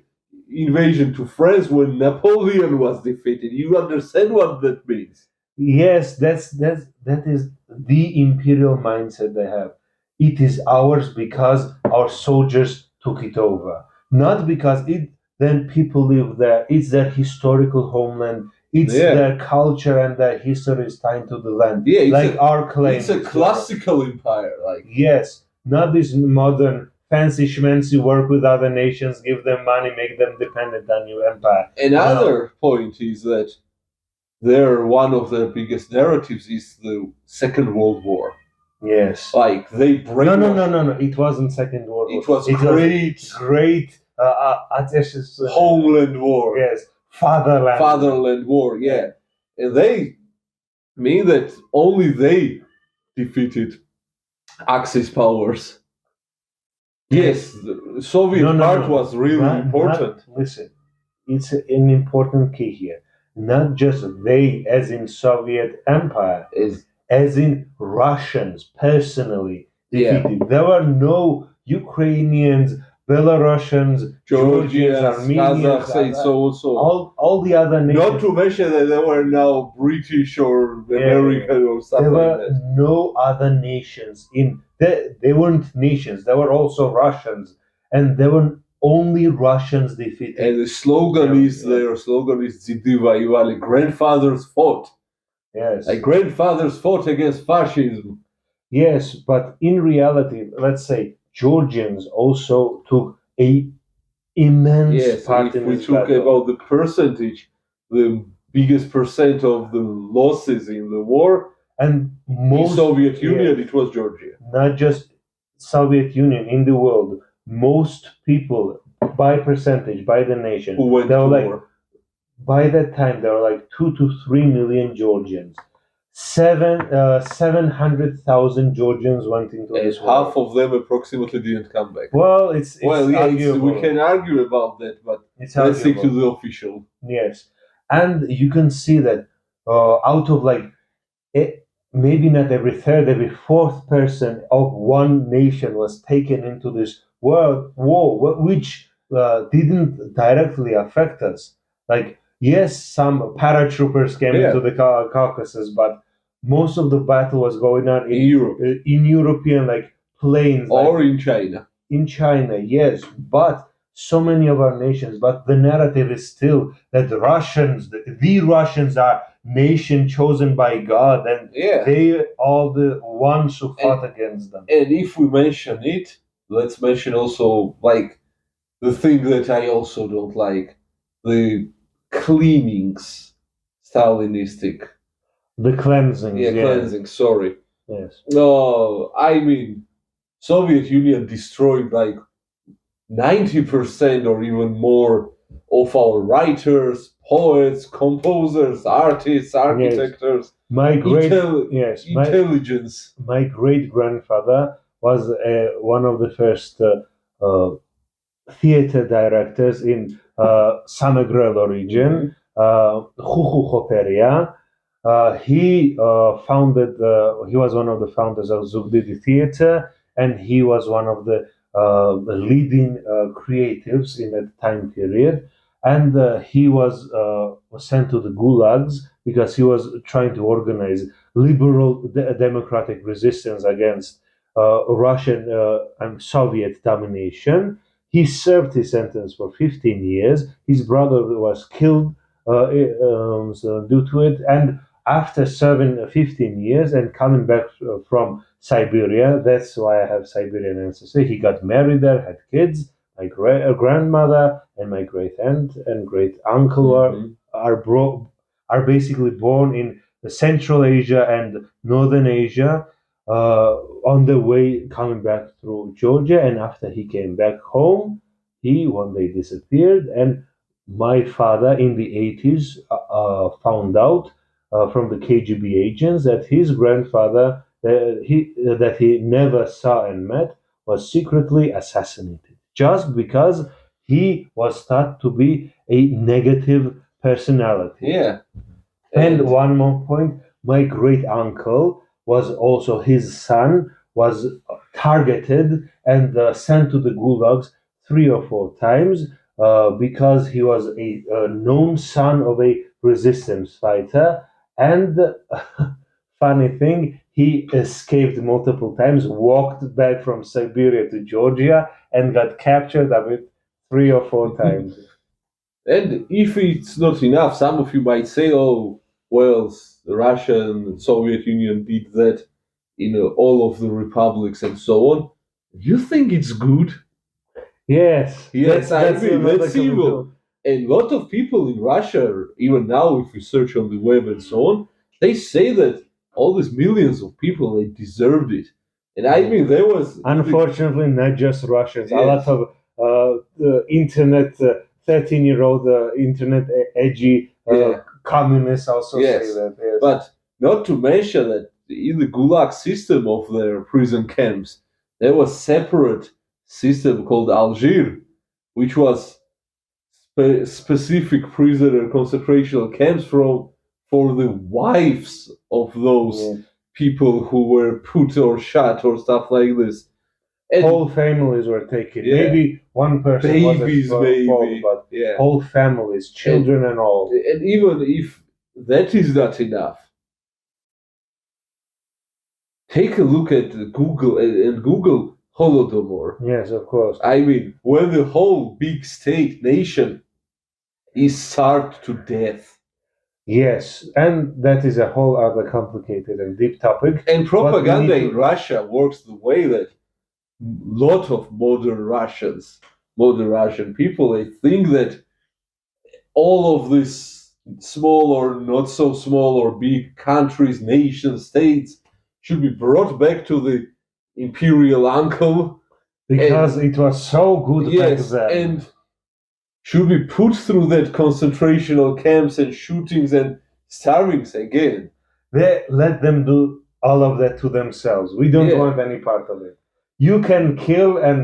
[SPEAKER 2] invasion to France when Napoleon was defeated. You understand what that means?
[SPEAKER 1] yes, that is the imperial mindset they have. It is ours because our soldiers took it over, not because it then people live there. It's their historical homeland. It's
[SPEAKER 2] Yeah.
[SPEAKER 1] their culture and their history is tied to the land.
[SPEAKER 2] Yeah,
[SPEAKER 1] like our claim.
[SPEAKER 2] It's a classical empire. Like,
[SPEAKER 1] yes, not this modern fancy schmancy work with other nations, give them money, make them dependent on your empire.
[SPEAKER 2] another point is that one of their biggest narratives is the Second World War.
[SPEAKER 1] Yes.
[SPEAKER 2] Like they break.
[SPEAKER 1] No. It wasn't Second World War.
[SPEAKER 2] It was great homeland war.
[SPEAKER 1] Yes, fatherland
[SPEAKER 2] War. Yeah, and they mean that only they defeated Axis powers. Yes, the Soviet part was really important.
[SPEAKER 1] Listen, it's an important key here. Not just they, as in Soviet Empire, as in Russians personally defeated. There were no Ukrainians, Belarusians, Georgians, Armenians, all the other nations.
[SPEAKER 2] Not to mention that there were now British or American or something. There were
[SPEAKER 1] no other nations in. They weren't nations. There were also Russians, and there were only Russians defeated.
[SPEAKER 2] And the slogan is their slogan is "Dzidy воевали," grandfathers fought.
[SPEAKER 1] Yes.
[SPEAKER 2] Like grandfathers fought against fascism.
[SPEAKER 1] Yes, but in reality, let's say Georgians also took a immense part in this battle.
[SPEAKER 2] If we talk about the percentage, the biggest percent of the losses in the war,
[SPEAKER 1] and most
[SPEAKER 2] in Soviet Union, it was Georgia.
[SPEAKER 1] Not just Soviet Union, in the world, most people, by percentage, by the nation,
[SPEAKER 2] who went to war.
[SPEAKER 1] By that time, there were like 2 to 3 million Georgians. 700,000 Georgians went into this war.
[SPEAKER 2] Half of them approximately didn't come back.
[SPEAKER 1] Well, it's arguable.
[SPEAKER 2] We can argue about that, but let's stick to the official.
[SPEAKER 1] Yes, and you can see that out of maybe not every third, every fourth person of one nation was taken into this world war, which didn't directly affect us. Like, yes, some paratroopers came into the Caucasus, but most of the battle was going on in
[SPEAKER 2] Europe,
[SPEAKER 1] in European planes,
[SPEAKER 2] or in China.
[SPEAKER 1] In China, yes, but so many of our nations. But the narrative is still that the Russians are nation chosen by God, and they all the ones who fought against them.
[SPEAKER 2] And if we mention it, let's mention also the thing that I also don't like, the cleanings, Stalinistic.
[SPEAKER 1] The cleansing.
[SPEAKER 2] Cleansing, sorry.
[SPEAKER 1] Yes.
[SPEAKER 2] No, I mean, Soviet Union destroyed 90% or even more of our writers, poets, composers, artists, architects. Intelligence.
[SPEAKER 1] My great grandfather was one of the first theater directors in Samegrelo region, Rusophobes. He founded. He was one of the founders of Zugdidi Theater, and he was one of the leading creatives in that time period. And he was sent to the Gulags because he was trying to organize liberal democratic resistance against Russian and Soviet domination. He served his sentence for 15 years. His brother was killed due to it, and after serving 15 years and coming back from Siberia, that's why I have Siberian ancestry. He got married there, had kids. My grandmother and my great aunt and great uncle are basically born in Central Asia and Northern Asia. On the way coming back through Georgia, and after he came back home, he one day disappeared, and my father in the 80s found out from the KGB agents that his grandfather that he never saw and met was secretly assassinated just because he was thought to be a negative personality.
[SPEAKER 2] Yeah.
[SPEAKER 1] And one more point, my great uncle was also his son was targeted and sent to the gulags 3 or 4 times because he was a known son of a resistance fighter. And funny thing, he escaped multiple times, walked back from Siberia to Georgia, and got captured, 3 or 4 times.
[SPEAKER 2] And if it's not enough, some of you might say, "Oh, well, the Russian and Soviet Union did that in all of the republics and so on." You think it's good?
[SPEAKER 1] Yes,
[SPEAKER 2] Yes,
[SPEAKER 1] that's another
[SPEAKER 2] that's evil. And a lot of people in Russia, even now, if you search on the web and so on, they say that all these millions of people they deserved it. And I mean, there was
[SPEAKER 1] Unfortunately, not just Russians. A
[SPEAKER 2] Yes.
[SPEAKER 1] lot of internet, 13-year-old internet edgy
[SPEAKER 2] Yeah.
[SPEAKER 1] communists also
[SPEAKER 2] Yes.
[SPEAKER 1] say that. Yes.
[SPEAKER 2] But not to mention that in the Gulag system of their prison camps, there was separate system called Algiers, which was specific prisoner concentration camps for the wives of those people who were put or shot or stuff like this. And
[SPEAKER 1] whole families were taken.
[SPEAKER 2] Yeah.
[SPEAKER 1] Maybe one person
[SPEAKER 2] babies,
[SPEAKER 1] was at fault,
[SPEAKER 2] maybe.
[SPEAKER 1] but
[SPEAKER 2] Yeah.
[SPEAKER 1] whole families, children and all.
[SPEAKER 2] And even if that is not enough, take a look at Google and Google Holodomor.
[SPEAKER 1] Yes, of course.
[SPEAKER 2] I mean, when the whole big state nation is starved to death.
[SPEAKER 1] Yes, and that is a whole other complicated and deep topic.
[SPEAKER 2] And propaganda
[SPEAKER 1] to-
[SPEAKER 2] in Russia works the way that lot of modern Russian people, they think that all of these small or not so small or big countries, nations, states should be brought back to the imperial uncle.
[SPEAKER 1] Because it was so good back
[SPEAKER 2] Yes,
[SPEAKER 1] then.
[SPEAKER 2] and should be put through that concentration camps and shootings and starvings again.
[SPEAKER 1] They let them do all of that to themselves. We don't
[SPEAKER 2] Yeah.
[SPEAKER 1] want any part of it. You can kill and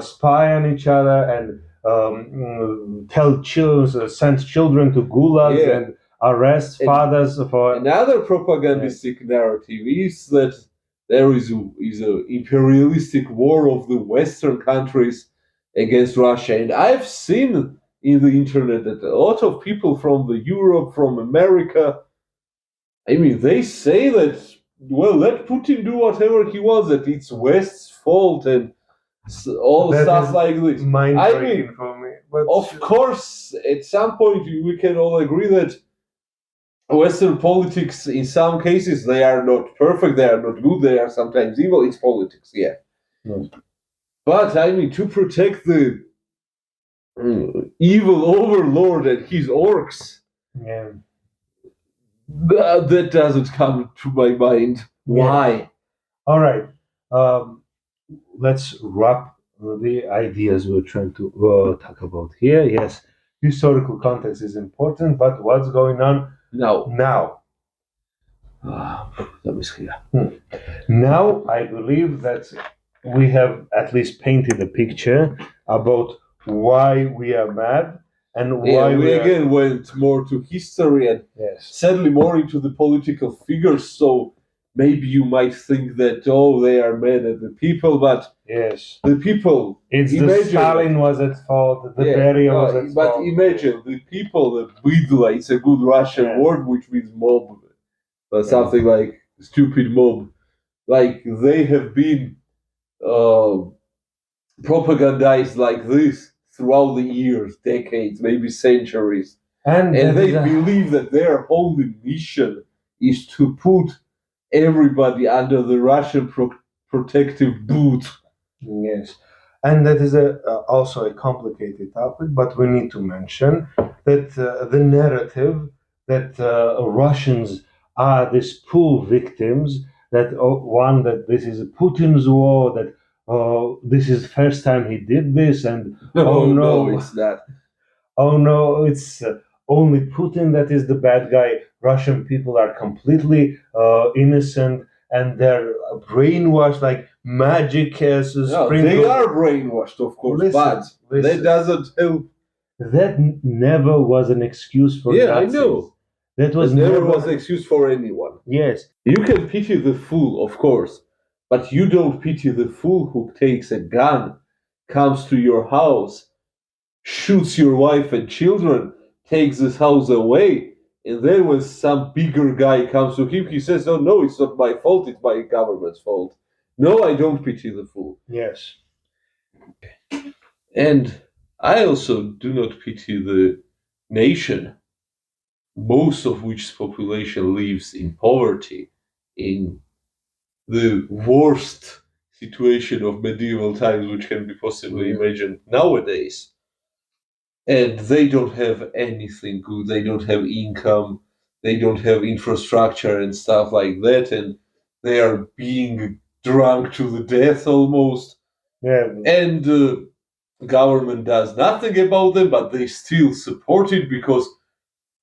[SPEAKER 1] spy on each other and tell children, send children to gulags
[SPEAKER 2] Yeah.
[SPEAKER 1] and arrest fathers for.
[SPEAKER 2] Another propagandistic narrative is that there is a imperialistic war of the Western countries against Russia, and I've seen in the internet that a lot of people from the Europe, from America, I mean, they say that well, let Putin do whatever he wants, that it's West's fault and all
[SPEAKER 1] That
[SPEAKER 2] stuff
[SPEAKER 1] is
[SPEAKER 2] like this.
[SPEAKER 1] Mind-breaking for me. But
[SPEAKER 2] Of course, at some point we can all agree that Western politics, in some cases, they are not perfect, they are not good, they are sometimes evil. It's politics, yeah.
[SPEAKER 1] Yes.
[SPEAKER 2] But I mean, to protect the evil overlord and his orcs,
[SPEAKER 1] yeah.
[SPEAKER 2] that doesn't come to my mind. Why?
[SPEAKER 1] All right. Let's wrap the ideas we're trying to talk about here. Yes, historical context is important, but what's going on
[SPEAKER 2] No.
[SPEAKER 1] now?
[SPEAKER 2] Let me see.
[SPEAKER 1] Now, I believe that we have at least painted a picture about why we are mad and why
[SPEAKER 2] we again went more to history and sadly more into the political figures. So maybe you might think that they are mad at the people, but
[SPEAKER 1] yes,
[SPEAKER 2] the people.
[SPEAKER 1] It's the Stalin was at fault, the Berия was at
[SPEAKER 2] but
[SPEAKER 1] fault.
[SPEAKER 2] imagine the people, the bydla, it's a good Russian word which means mob, but something like stupid mob. Like they have been propagandized like this throughout the years, decades, maybe centuries. And they believe that their only mission is to put everybody under the Russian protective boot.
[SPEAKER 1] Yes. And that is also a complicated topic, but we need to mention that the narrative that Russians are these poor victims, that that this is Putin's war, that this is the first time he did this, and
[SPEAKER 2] no, it's not.
[SPEAKER 1] Oh no, it's only Putin that is the bad guy. Russian people are completely innocent and they're brainwashed like magic as
[SPEAKER 2] they are brainwashed, of course, but that doesn't help.
[SPEAKER 1] That never was an excuse for Nazis.
[SPEAKER 2] I know.
[SPEAKER 1] That was
[SPEAKER 2] It never
[SPEAKER 1] never
[SPEAKER 2] was an excuse for anyone.
[SPEAKER 1] Yes,
[SPEAKER 2] You can pity the fool, of course, but you don't pity the fool who takes a gun, comes to your house, shoots your wife and children, takes this house away, and then when some bigger guy comes to him, he says, "Oh no, it's not my fault, it's my government's fault." No, I don't pity the fool.
[SPEAKER 1] yes,
[SPEAKER 2] And I also do not pity the nation, most of which population lives in poverty, in the worst situation of medieval times which can be possibly imagined nowadays. And they don't have anything good, they don't have income, they don't have infrastructure and stuff like that, and they are being drunk to the death almost.
[SPEAKER 1] yeah,
[SPEAKER 2] And the government does nothing about them, but they still support it because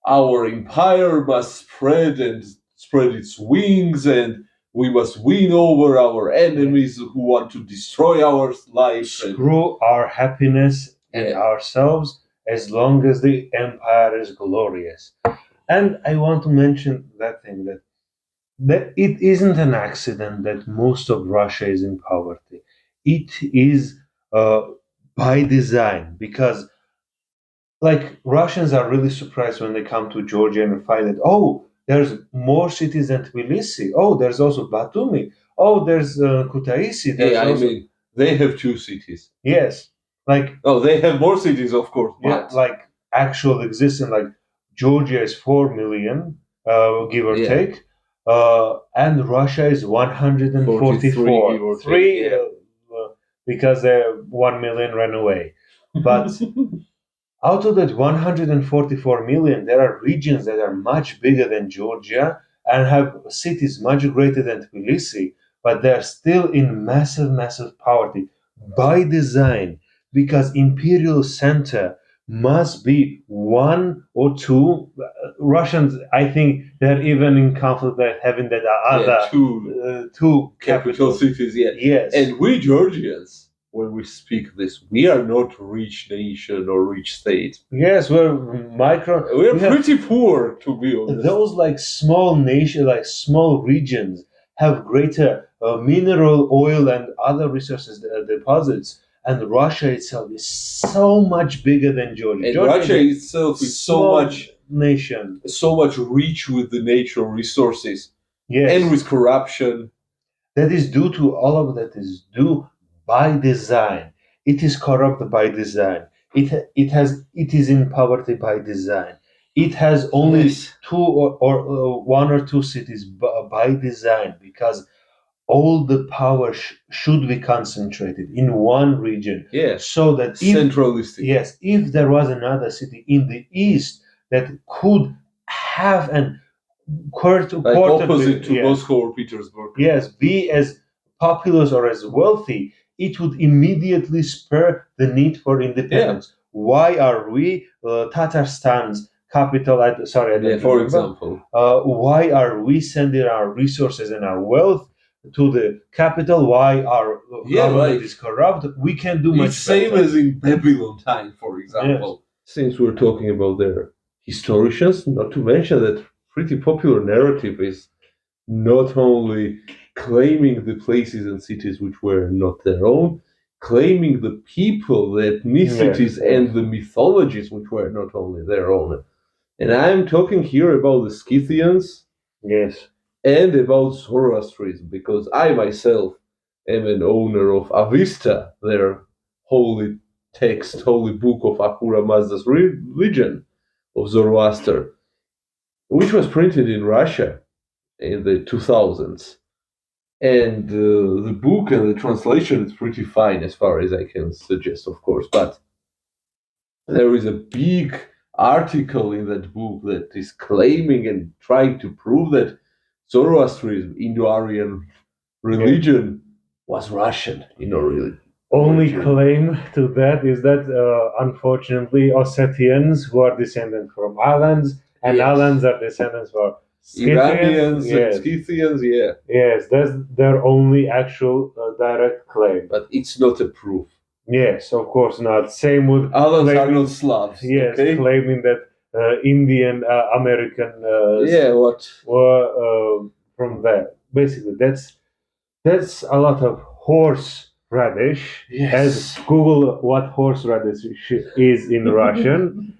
[SPEAKER 2] our empire must spread and spread its wings, and we must win over our enemies who want to destroy our life.
[SPEAKER 1] screw our happiness and
[SPEAKER 2] Yeah.
[SPEAKER 1] ourselves as long as the empire is glorious. And I want to mention that thing that it isn't an accident that most of Russia is in poverty. It is by design because like Russians are really surprised when they come to Georgia and find that there's more cities than Tbilisi. Oh, there's also Batumi. Oh, there's Kutaisi. There's
[SPEAKER 2] Yeah, I
[SPEAKER 1] also
[SPEAKER 2] mean, they have two cities.
[SPEAKER 1] yes, like
[SPEAKER 2] Oh, they have more cities, of course,
[SPEAKER 1] yeah,
[SPEAKER 2] but
[SPEAKER 1] like actual existing. Like Georgia is 4 million, give or
[SPEAKER 2] Yeah.
[SPEAKER 1] take, and Russia is 144.
[SPEAKER 2] 43, give or take,
[SPEAKER 1] Three,
[SPEAKER 2] yeah.
[SPEAKER 1] because 1 million ran away, but. Out of that 144 million, there are regions that are much bigger than Georgia and have cities much greater than Tbilisi, but they're still in massive, massive poverty by design because imperial center must be one or two. Russians, I think, they're even in conflict with having that other two
[SPEAKER 2] capital
[SPEAKER 1] capitals.
[SPEAKER 2] cities, yeah.
[SPEAKER 1] Yes.
[SPEAKER 2] And we Georgians, when we speak this, we are not rich nation or rich state.
[SPEAKER 1] Yes, we're micro.
[SPEAKER 2] We're
[SPEAKER 1] we have-
[SPEAKER 2] pretty poor, to be honest.
[SPEAKER 1] those like small nation, like small regions, have greater mineral, oil, and other resources deposits. And Russia itself is so much bigger than Georgia.
[SPEAKER 2] And
[SPEAKER 1] Georgia
[SPEAKER 2] Russia
[SPEAKER 1] is
[SPEAKER 2] itself
[SPEAKER 1] a
[SPEAKER 2] is so
[SPEAKER 1] small
[SPEAKER 2] much
[SPEAKER 1] nation.
[SPEAKER 2] rich with the natural resources
[SPEAKER 1] Yes,
[SPEAKER 2] and with corruption.
[SPEAKER 1] that is due to all of that is due by design. It is corrupt by design. It is in poverty by design. It has only
[SPEAKER 2] Yes.
[SPEAKER 1] two or one or two cities by design because all the power should be concentrated in one region.
[SPEAKER 2] Yeah.
[SPEAKER 1] So that
[SPEAKER 2] Centralistic.
[SPEAKER 1] if there was another city in the east that could have an
[SPEAKER 2] Like opposite to Moscow or Petersburg.
[SPEAKER 1] Yes, be as populous or as wealthy, it would immediately spur the need for independence. Why are we Tatarstan's capital? Sorry, I don't
[SPEAKER 2] For
[SPEAKER 1] remember.
[SPEAKER 2] example.
[SPEAKER 1] Why are we sending our resources and our wealth to the capital? Why our government is corrupt? We can do much
[SPEAKER 2] It's same
[SPEAKER 1] better.
[SPEAKER 2] as in Babylon time, for example. Since we're talking about their historians, not to mention that pretty popular narrative is not only claiming the places and cities which were not their own, claiming the people, the ethnicities, and the mythologies which were not only their own. And I'm talking here about the Scythians,
[SPEAKER 1] Yes,
[SPEAKER 2] and about Zoroastrianism, because I myself am an owner of Avesta, their holy text, holy book of Ahura Mazda's religion of Zoroaster, which was printed in Russia in the 2000s. And the book and the translation is pretty fine as far as I can suggest, of course. But there is a big article in that book that is claiming and trying to prove that Zoroastrianism, Indo-Aryan religion, was Russian, really.
[SPEAKER 1] Only claim to that is that unfortunately Ossetians who are descendants from Alans and Alans are descendants from
[SPEAKER 2] Iranians,
[SPEAKER 1] yes.
[SPEAKER 2] Scythians, yeah.
[SPEAKER 1] Yes, that's their only actual direct claim.
[SPEAKER 2] But it's not a proof.
[SPEAKER 1] Yes, of course not. Same with
[SPEAKER 2] Alans are
[SPEAKER 1] claiming,
[SPEAKER 2] not Slavs.
[SPEAKER 1] yes,
[SPEAKER 2] Okay?
[SPEAKER 1] claiming that Indian American
[SPEAKER 2] Yeah, what?
[SPEAKER 1] were from there. Basically, that's a lot of horseradish. As
[SPEAKER 2] Yes.
[SPEAKER 1] Google what horseradish is in Russian,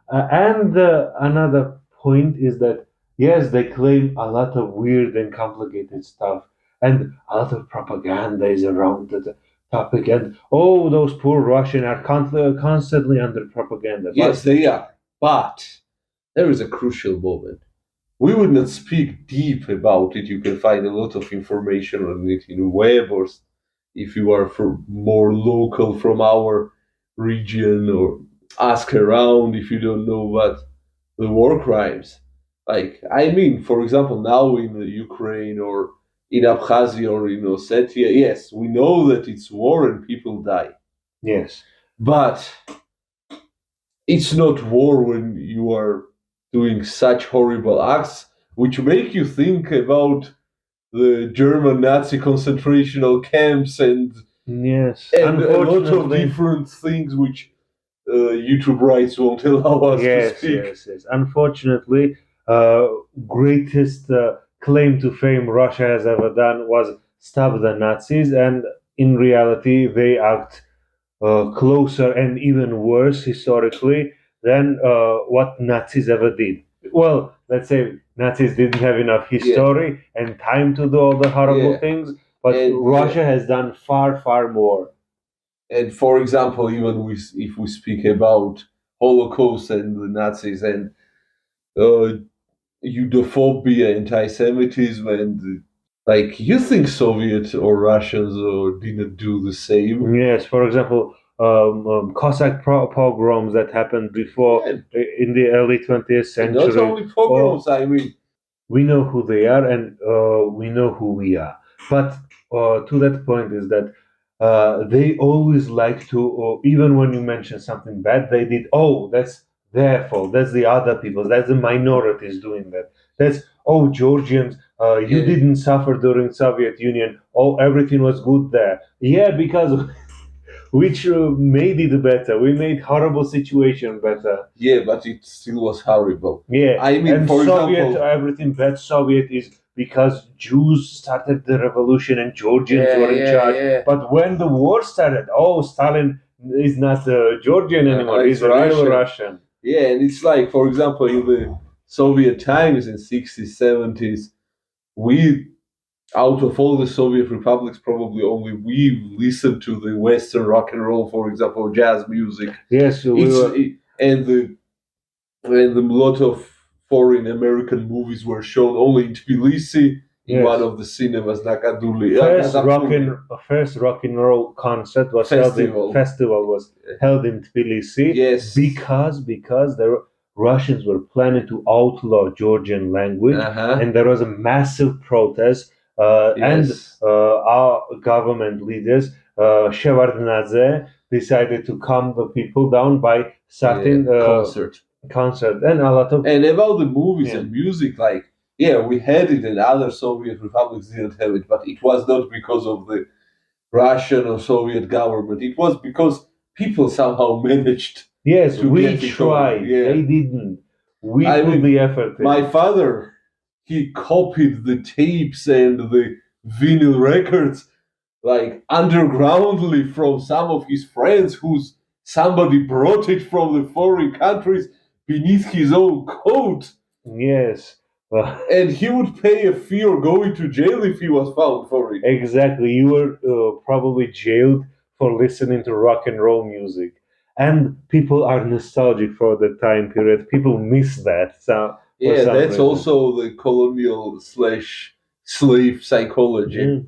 [SPEAKER 1] and another point is that yes, they claim a lot of weird and complicated stuff, and a lot of propaganda is around the topic. And oh, those poor Russians are constantly under propaganda.
[SPEAKER 2] Yes, they are. But there is a crucial moment. We would not speak deep about it. You can find a lot of information on it in web, or if you are more local from our region, or ask around if you don't know what the war crimes. Like, I mean, for example, now in Ukraine or in Abkhazia or in Ossetia, yes, we know that it's war and people die.
[SPEAKER 1] yes,
[SPEAKER 2] But it's not war when you are doing such horrible acts which make you think about the German Nazi concentrational camps
[SPEAKER 1] yes.
[SPEAKER 2] and a lot of
[SPEAKER 1] Unfortunately,
[SPEAKER 2] different things which YouTube rights won't allow us to
[SPEAKER 1] yes,
[SPEAKER 2] speak.
[SPEAKER 1] yes, yes. Unfortunately, greatest claim to fame Russia has ever done was stop the Nazis, and in reality, they act closer and even worse historically than what Nazis ever did. Well, let's say Nazis didn't have enough history and time to do all the horrible
[SPEAKER 2] Yeah.
[SPEAKER 1] things, but
[SPEAKER 2] And
[SPEAKER 1] Russia has done far, far more.
[SPEAKER 2] and for example, even if we speak about Holocaust and the Nazis and uh, Judophobia, anti-Semitism, and like, you think Soviet or Russians didn't do the same?
[SPEAKER 1] Yes, for example, Cossack pogroms that happened before
[SPEAKER 2] And
[SPEAKER 1] in the early 20th
[SPEAKER 2] not
[SPEAKER 1] century.
[SPEAKER 2] only pogroms, I mean,
[SPEAKER 1] We know who they are and we know who we are. But to that point is that they always like to, even when you mention something bad, they did, oh, that's their fault. That's the other people. That's the minorities doing that. That's, oh, Georgians, you
[SPEAKER 2] Yeah.
[SPEAKER 1] didn't suffer during Soviet Union. Oh, everything was good there. Yeah, because which made it better. We made horrible situation better.
[SPEAKER 2] Yeah, but it still was horrible.
[SPEAKER 1] Yeah,
[SPEAKER 2] I mean,
[SPEAKER 1] and
[SPEAKER 2] for
[SPEAKER 1] Soviet,
[SPEAKER 2] example,
[SPEAKER 1] everything bad Soviet is because Jews started the revolution and Georgians were in charge.
[SPEAKER 2] yeah.
[SPEAKER 1] But when the war started, oh, Stalin is not Georgian anymore.
[SPEAKER 2] It's
[SPEAKER 1] He's a real
[SPEAKER 2] Russian.
[SPEAKER 1] Russian.
[SPEAKER 2] Yeah, and it's like, for example, in the Soviet times in 60s, 70s, we, out of all the Soviet republics, probably only we listened to the Western rock and roll, for example, jazz music.
[SPEAKER 1] Yes, we
[SPEAKER 2] It's
[SPEAKER 1] were.
[SPEAKER 2] and a lot of foreign American movies were shown only in Tbilisi in
[SPEAKER 1] Yes.
[SPEAKER 2] one of the cinemas, Nakaduli.
[SPEAKER 1] First rock and roll concert was
[SPEAKER 2] Festival.
[SPEAKER 1] festival was held in Tbilisi.
[SPEAKER 2] Yes.
[SPEAKER 1] because the Russians were planning to outlaw Georgian language,
[SPEAKER 2] Uh-huh.
[SPEAKER 1] and there was a massive protest. And
[SPEAKER 2] Yes.
[SPEAKER 1] our government leaders, Shevardnadze, decided to calm the people down by starting concert and a lot of.
[SPEAKER 2] And about the movies
[SPEAKER 1] Yeah.
[SPEAKER 2] and music, like, yeah, we had it and other Soviet republics didn't have it, but it was not because of the Russian or Soviet government. It was because people somehow managed.
[SPEAKER 1] Yes,
[SPEAKER 2] to
[SPEAKER 1] we
[SPEAKER 2] get it
[SPEAKER 1] tried.
[SPEAKER 2] on. Yeah.
[SPEAKER 1] They didn't. We
[SPEAKER 2] I
[SPEAKER 1] put
[SPEAKER 2] mean,
[SPEAKER 1] the effort in.
[SPEAKER 2] My father, he copied the tapes and the vinyl records like undergroundly from some of his friends whose somebody brought it from the foreign countries beneath his own coat.
[SPEAKER 1] Yes.
[SPEAKER 2] And he would pay a fee or go into jail if he was found for it.
[SPEAKER 1] Exactly. You were probably jailed for listening to rock and roll music. And people are nostalgic for the time period. People miss that. So
[SPEAKER 2] Yeah, that's
[SPEAKER 1] reason.
[SPEAKER 2] also the colonial / slave psychology.
[SPEAKER 1] Mm.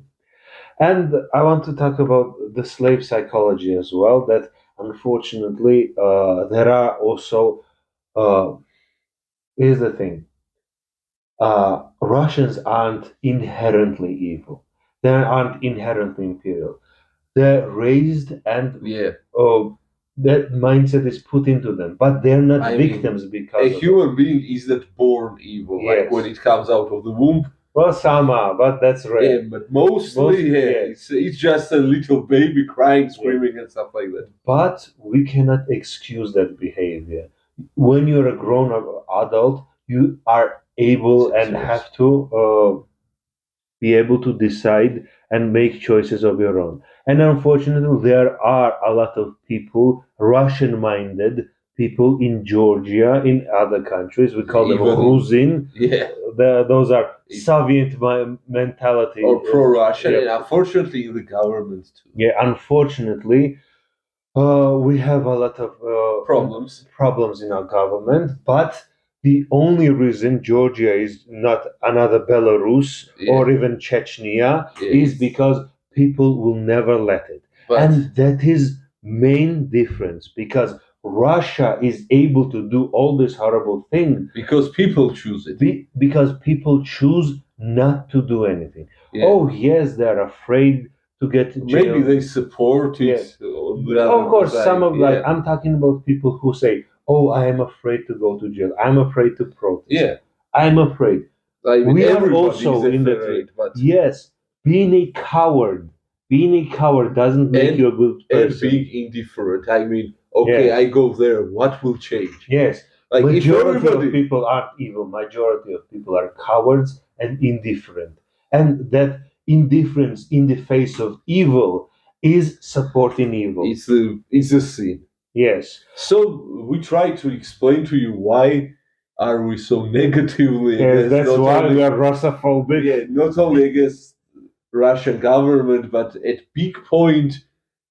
[SPEAKER 1] And I want to talk about the slave psychology as well. That unfortunately, there are also. Here's the thing: Russians aren't inherently evil. They aren't inherently imperial. They're raised and
[SPEAKER 2] Yeah.
[SPEAKER 1] that mindset is put into them, but they're not
[SPEAKER 2] I mean,
[SPEAKER 1] victims
[SPEAKER 2] A
[SPEAKER 1] because of it.
[SPEAKER 2] human being is not born evil. Like
[SPEAKER 1] Yes.
[SPEAKER 2] when it comes out of the womb,
[SPEAKER 1] Well, Sama, but that's
[SPEAKER 2] Yeah,
[SPEAKER 1] rare.
[SPEAKER 2] but mostly,
[SPEAKER 1] Mostly,
[SPEAKER 2] yeah,
[SPEAKER 1] yes.
[SPEAKER 2] it's just a little baby crying,
[SPEAKER 1] Yeah.
[SPEAKER 2] screaming, and stuff like that.
[SPEAKER 1] But we cannot excuse that behavior. When you're a grown up adult, you are able and
[SPEAKER 2] Yes.
[SPEAKER 1] have to be able to decide and make choices of your own. And unfortunately, there are a lot of people, Russian minded people in Georgia, in other countries. We call them
[SPEAKER 2] Even in,
[SPEAKER 1] Rusin.
[SPEAKER 2] yeah,
[SPEAKER 1] Those are
[SPEAKER 2] it,
[SPEAKER 1] Soviet mentality.
[SPEAKER 2] or pro-Russian,
[SPEAKER 1] Yeah,
[SPEAKER 2] and unfortunately in the government too.
[SPEAKER 1] yeah, unfortunately, we have a lot of
[SPEAKER 2] Problems.
[SPEAKER 1] problems in our government, but the only reason Georgia is not another Belarus
[SPEAKER 2] Yeah,
[SPEAKER 1] or even Chechnya
[SPEAKER 2] yeah,
[SPEAKER 1] is because people will never let it.
[SPEAKER 2] but
[SPEAKER 1] And that is main difference because Russia is able to do all this horrible thing
[SPEAKER 2] because people choose it.
[SPEAKER 1] because people choose not to do anything.
[SPEAKER 2] Yeah,
[SPEAKER 1] Oh yes, they're afraid to get to
[SPEAKER 2] maybe
[SPEAKER 1] jail.
[SPEAKER 2] they support
[SPEAKER 1] Yeah.
[SPEAKER 2] it on the
[SPEAKER 1] Of
[SPEAKER 2] other
[SPEAKER 1] course, some
[SPEAKER 2] side.
[SPEAKER 1] of like
[SPEAKER 2] Yeah,
[SPEAKER 1] I'm talking about people who say, "Oh, I am afraid to go to jail. I'm afraid to protest.
[SPEAKER 2] yeah.
[SPEAKER 1] I'm afraid."
[SPEAKER 2] I mean,
[SPEAKER 1] We are
[SPEAKER 2] everybody is
[SPEAKER 1] also in that.
[SPEAKER 2] afraid, but
[SPEAKER 1] Yes, being a coward doesn't make you
[SPEAKER 2] and
[SPEAKER 1] a good
[SPEAKER 2] and
[SPEAKER 1] person.
[SPEAKER 2] being indifferent. I mean, okay,
[SPEAKER 1] Yes,
[SPEAKER 2] I go there. What will change?
[SPEAKER 1] yes.
[SPEAKER 2] Like if
[SPEAKER 1] Majority of
[SPEAKER 2] everybody,
[SPEAKER 1] people aren't evil. Majority of people are cowards and indifferent, and that indifference in the face of evil is supporting evil.
[SPEAKER 2] it's a sin.
[SPEAKER 1] Yes.
[SPEAKER 2] So we try to explain to you why are we so negatively
[SPEAKER 1] Yes,
[SPEAKER 2] against
[SPEAKER 1] that's
[SPEAKER 2] not
[SPEAKER 1] why we
[SPEAKER 2] only
[SPEAKER 1] are Russophobic.
[SPEAKER 2] yeah not only against Russian government but at peak point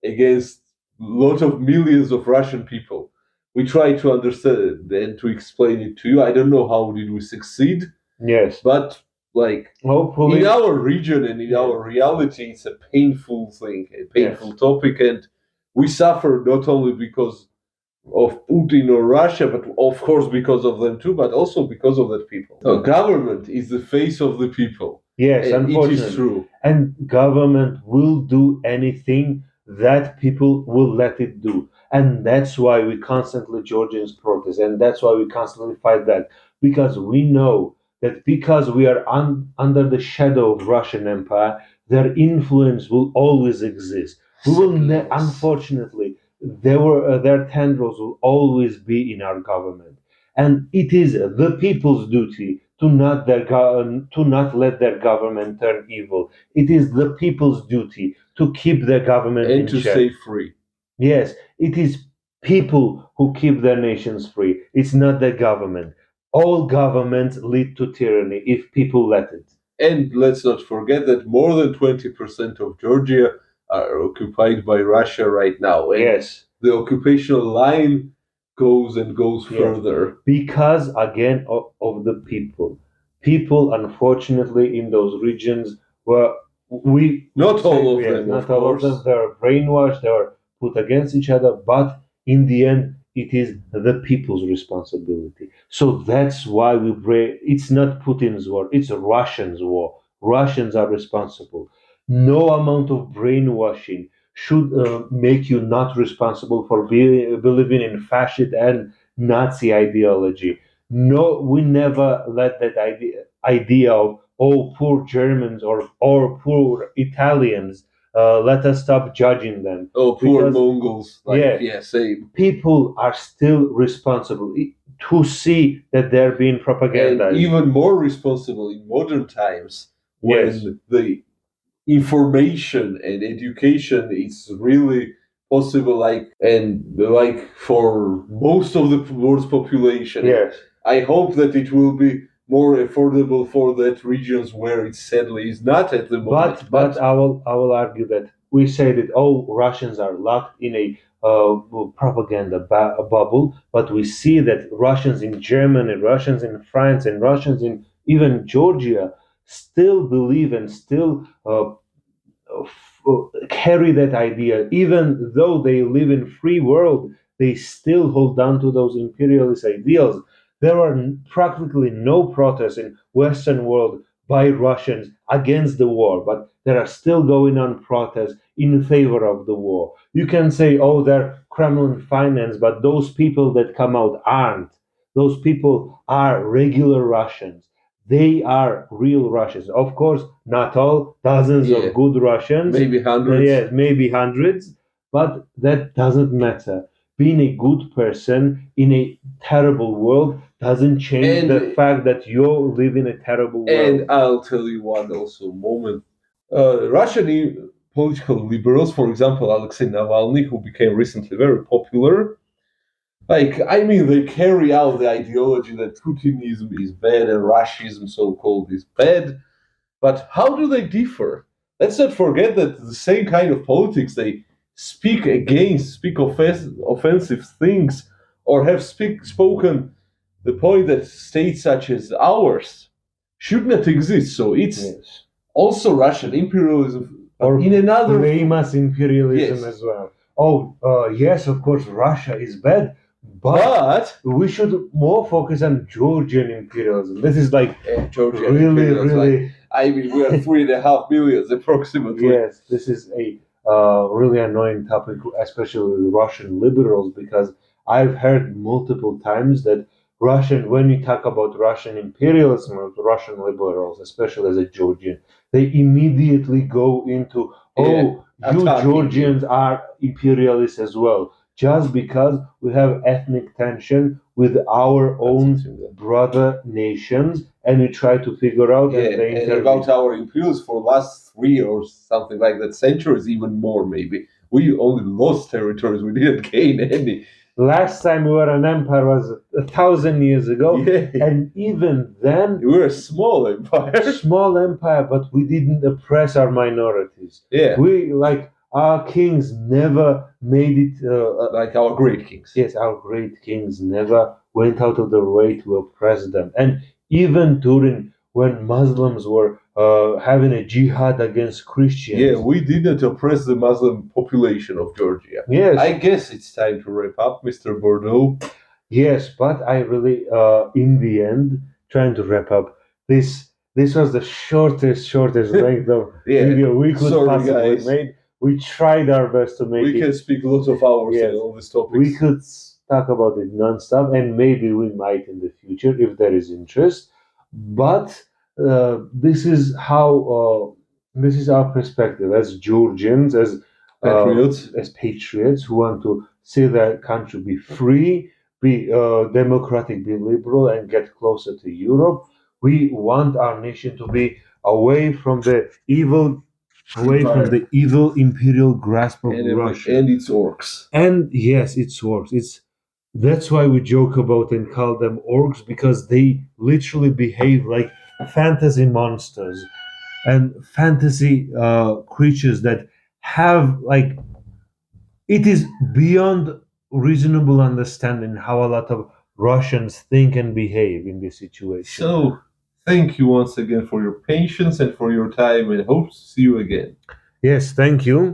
[SPEAKER 2] against lot of millions of Russian people. We try to understand and to explain it to you. I don't know how did we succeed,
[SPEAKER 1] Yes,
[SPEAKER 2] but like in
[SPEAKER 1] hopefully,
[SPEAKER 2] our region and in
[SPEAKER 1] yeah,
[SPEAKER 2] our reality, it's a painful thing, a
[SPEAKER 1] yes,
[SPEAKER 2] painful topic, and we suffer not only because of Putin or Russia, but of course because of them too, but also because of that people. The government is the face of the people,
[SPEAKER 1] yes,
[SPEAKER 2] and it is
[SPEAKER 1] unfortunately.
[SPEAKER 2] true.
[SPEAKER 1] And government will do anything that people will let it do. And that's why we constantly Georgians protest, and that's why we constantly fight back. Because we know that because we are under the shadow of Russian Empire, their influence will always exist. We will,
[SPEAKER 2] Yes.
[SPEAKER 1] unfortunately, their tendrils will always be in our government, and it is the people's duty to not let their government turn evil. It is the people's duty to keep their government
[SPEAKER 2] And
[SPEAKER 1] in
[SPEAKER 2] to
[SPEAKER 1] check.
[SPEAKER 2] stay free.
[SPEAKER 1] Yes, it is people who keep their nations free. It's not the government. All governments lead to tyranny if people let it.
[SPEAKER 2] And let's not forget that more than 20% of Georgia are occupied by Russia right now. And
[SPEAKER 1] Yes,
[SPEAKER 2] the occupational line goes and goes
[SPEAKER 1] yes.
[SPEAKER 2] further.
[SPEAKER 1] Because again of the people. People, unfortunately, in those regions were we
[SPEAKER 2] Not all of
[SPEAKER 1] yes,
[SPEAKER 2] them, of
[SPEAKER 1] not all of them.
[SPEAKER 2] course.
[SPEAKER 1] They were brainwashed. They were put against each other. But in the end, it is the people's responsibility. So that's why we pray. It's not Putin's war. It's Russians' war. Russians are responsible. No amount of brainwashing should make you not responsible for believing in fascist and Nazi ideology. No, we never let that idea of oh poor Germans or poor Italians. Let us stop judging them
[SPEAKER 2] Oh, poor
[SPEAKER 1] because
[SPEAKER 2] Mongols. Like,
[SPEAKER 1] yeah,
[SPEAKER 2] yeah, same.
[SPEAKER 1] people are still responsible to see that they're being
[SPEAKER 2] And
[SPEAKER 1] propagandized.
[SPEAKER 2] even more responsible in modern times
[SPEAKER 1] Yes,
[SPEAKER 2] when the information and education is really possible, like, and like for most of the world's population. And
[SPEAKER 1] yes.
[SPEAKER 2] I hope that it will be more affordable for that regions where it sadly is not at the moment.
[SPEAKER 1] But I will argue that we say that all Russians are locked in a propaganda bubble, but we see that Russians in Germany, Russians in France, and Russians in even Georgia still believe and still carry that idea, even though they live in free world, they still hold on to those imperialist ideals. There are practically no protests in Western world by Russians against the war, but there are still going on protests in favor of the war. You can say, oh, they're Kremlin financed, but those people that come out aren't. Those people are regular Russians. they are real Russians. Of course, not all, dozens
[SPEAKER 2] Yeah.
[SPEAKER 1] of good Russians.
[SPEAKER 2] Maybe hundreds.
[SPEAKER 1] Yes, maybe hundreds, but that doesn't matter. Being a good person in a terrible world doesn't change
[SPEAKER 2] And-
[SPEAKER 1] the fact that you live in a terrible world.
[SPEAKER 2] And I'll tell you one also moment. Russian political liberals, for example, Alexei Navalny, who became recently very popular, they carry out the ideology that Putinism is bad and Russianism, so-called, is bad. But how do they differ? Let's not forget that the same kind of politics they speak against, speak offensive things, or have spoken the point that states such as ours should not exist. So it's
[SPEAKER 1] Yes.
[SPEAKER 2] also Russian imperialism,
[SPEAKER 1] Or
[SPEAKER 2] in another
[SPEAKER 1] famous imperialism
[SPEAKER 2] Yes.
[SPEAKER 1] as well. Oh, yes, of course, Russia is bad, but
[SPEAKER 2] But
[SPEAKER 1] we should more focus on Georgian imperialism. This is like
[SPEAKER 2] Georgia
[SPEAKER 1] really,
[SPEAKER 2] imperialism,
[SPEAKER 1] really,
[SPEAKER 2] we are 3.5 million approximately.
[SPEAKER 1] yes, this is a really annoying topic, especially with Russian liberals, because I've heard multiple times that when you talk about Russian imperialism or Russian liberals, especially as a Georgian, they immediately go into, oh, you
[SPEAKER 2] attacking
[SPEAKER 1] Georgians are imperialists as well, just because we have ethnic tension with our own brother nations, and we try to figure out
[SPEAKER 2] Yeah,
[SPEAKER 1] and they
[SPEAKER 2] and
[SPEAKER 1] intervene.
[SPEAKER 2] about our imperials for last 3 or something like that centuries, even more maybe. We only lost territories, we didn't gain any.
[SPEAKER 1] Last time we were an empire was 1,000 years ago,
[SPEAKER 2] Yeah.
[SPEAKER 1] and even then,
[SPEAKER 2] We were a small empire.
[SPEAKER 1] small empire, but we didn't oppress our minorities.
[SPEAKER 2] Yeah,
[SPEAKER 1] Our kings never made it.
[SPEAKER 2] like our great kings.
[SPEAKER 1] Yes, our great kings never went out of their way to oppress them, and even during when Muslims were having a jihad against Christians.
[SPEAKER 2] Yeah, we didn't oppress the Muslim population of Georgia.
[SPEAKER 1] Yes,
[SPEAKER 2] I guess it's time to wrap up, Mr. Bordo.
[SPEAKER 1] yes, but I really, in the end, trying to wrap up. This was the shortest length of
[SPEAKER 2] Yeah,
[SPEAKER 1] video we could
[SPEAKER 2] sorry,
[SPEAKER 1] possibly
[SPEAKER 2] guys.
[SPEAKER 1] make. We tried our best to make
[SPEAKER 2] We
[SPEAKER 1] it.
[SPEAKER 2] can speak lots of hours
[SPEAKER 1] Yes.
[SPEAKER 2] on this topic.
[SPEAKER 1] We could talk about it non-stop, and maybe we might in the future if there is interest. But this is how this is our perspective as Georgians,
[SPEAKER 2] Patriots.
[SPEAKER 1] as patriots who want to see their country be free, be democratic, be liberal, and get closer to Europe. We want our nation to be away from the evil imperial grasp of Russia.
[SPEAKER 2] And its orcs.
[SPEAKER 1] And yes, it's orcs. That's why we joke about and call them orcs, because they literally behave like fantasy monsters and fantasy creatures that have it is beyond reasonable understanding how a lot of Russians think and behave in this situation.
[SPEAKER 2] So, thank you once again for your patience and for your time, and hope to see you again.
[SPEAKER 1] Yes, thank you.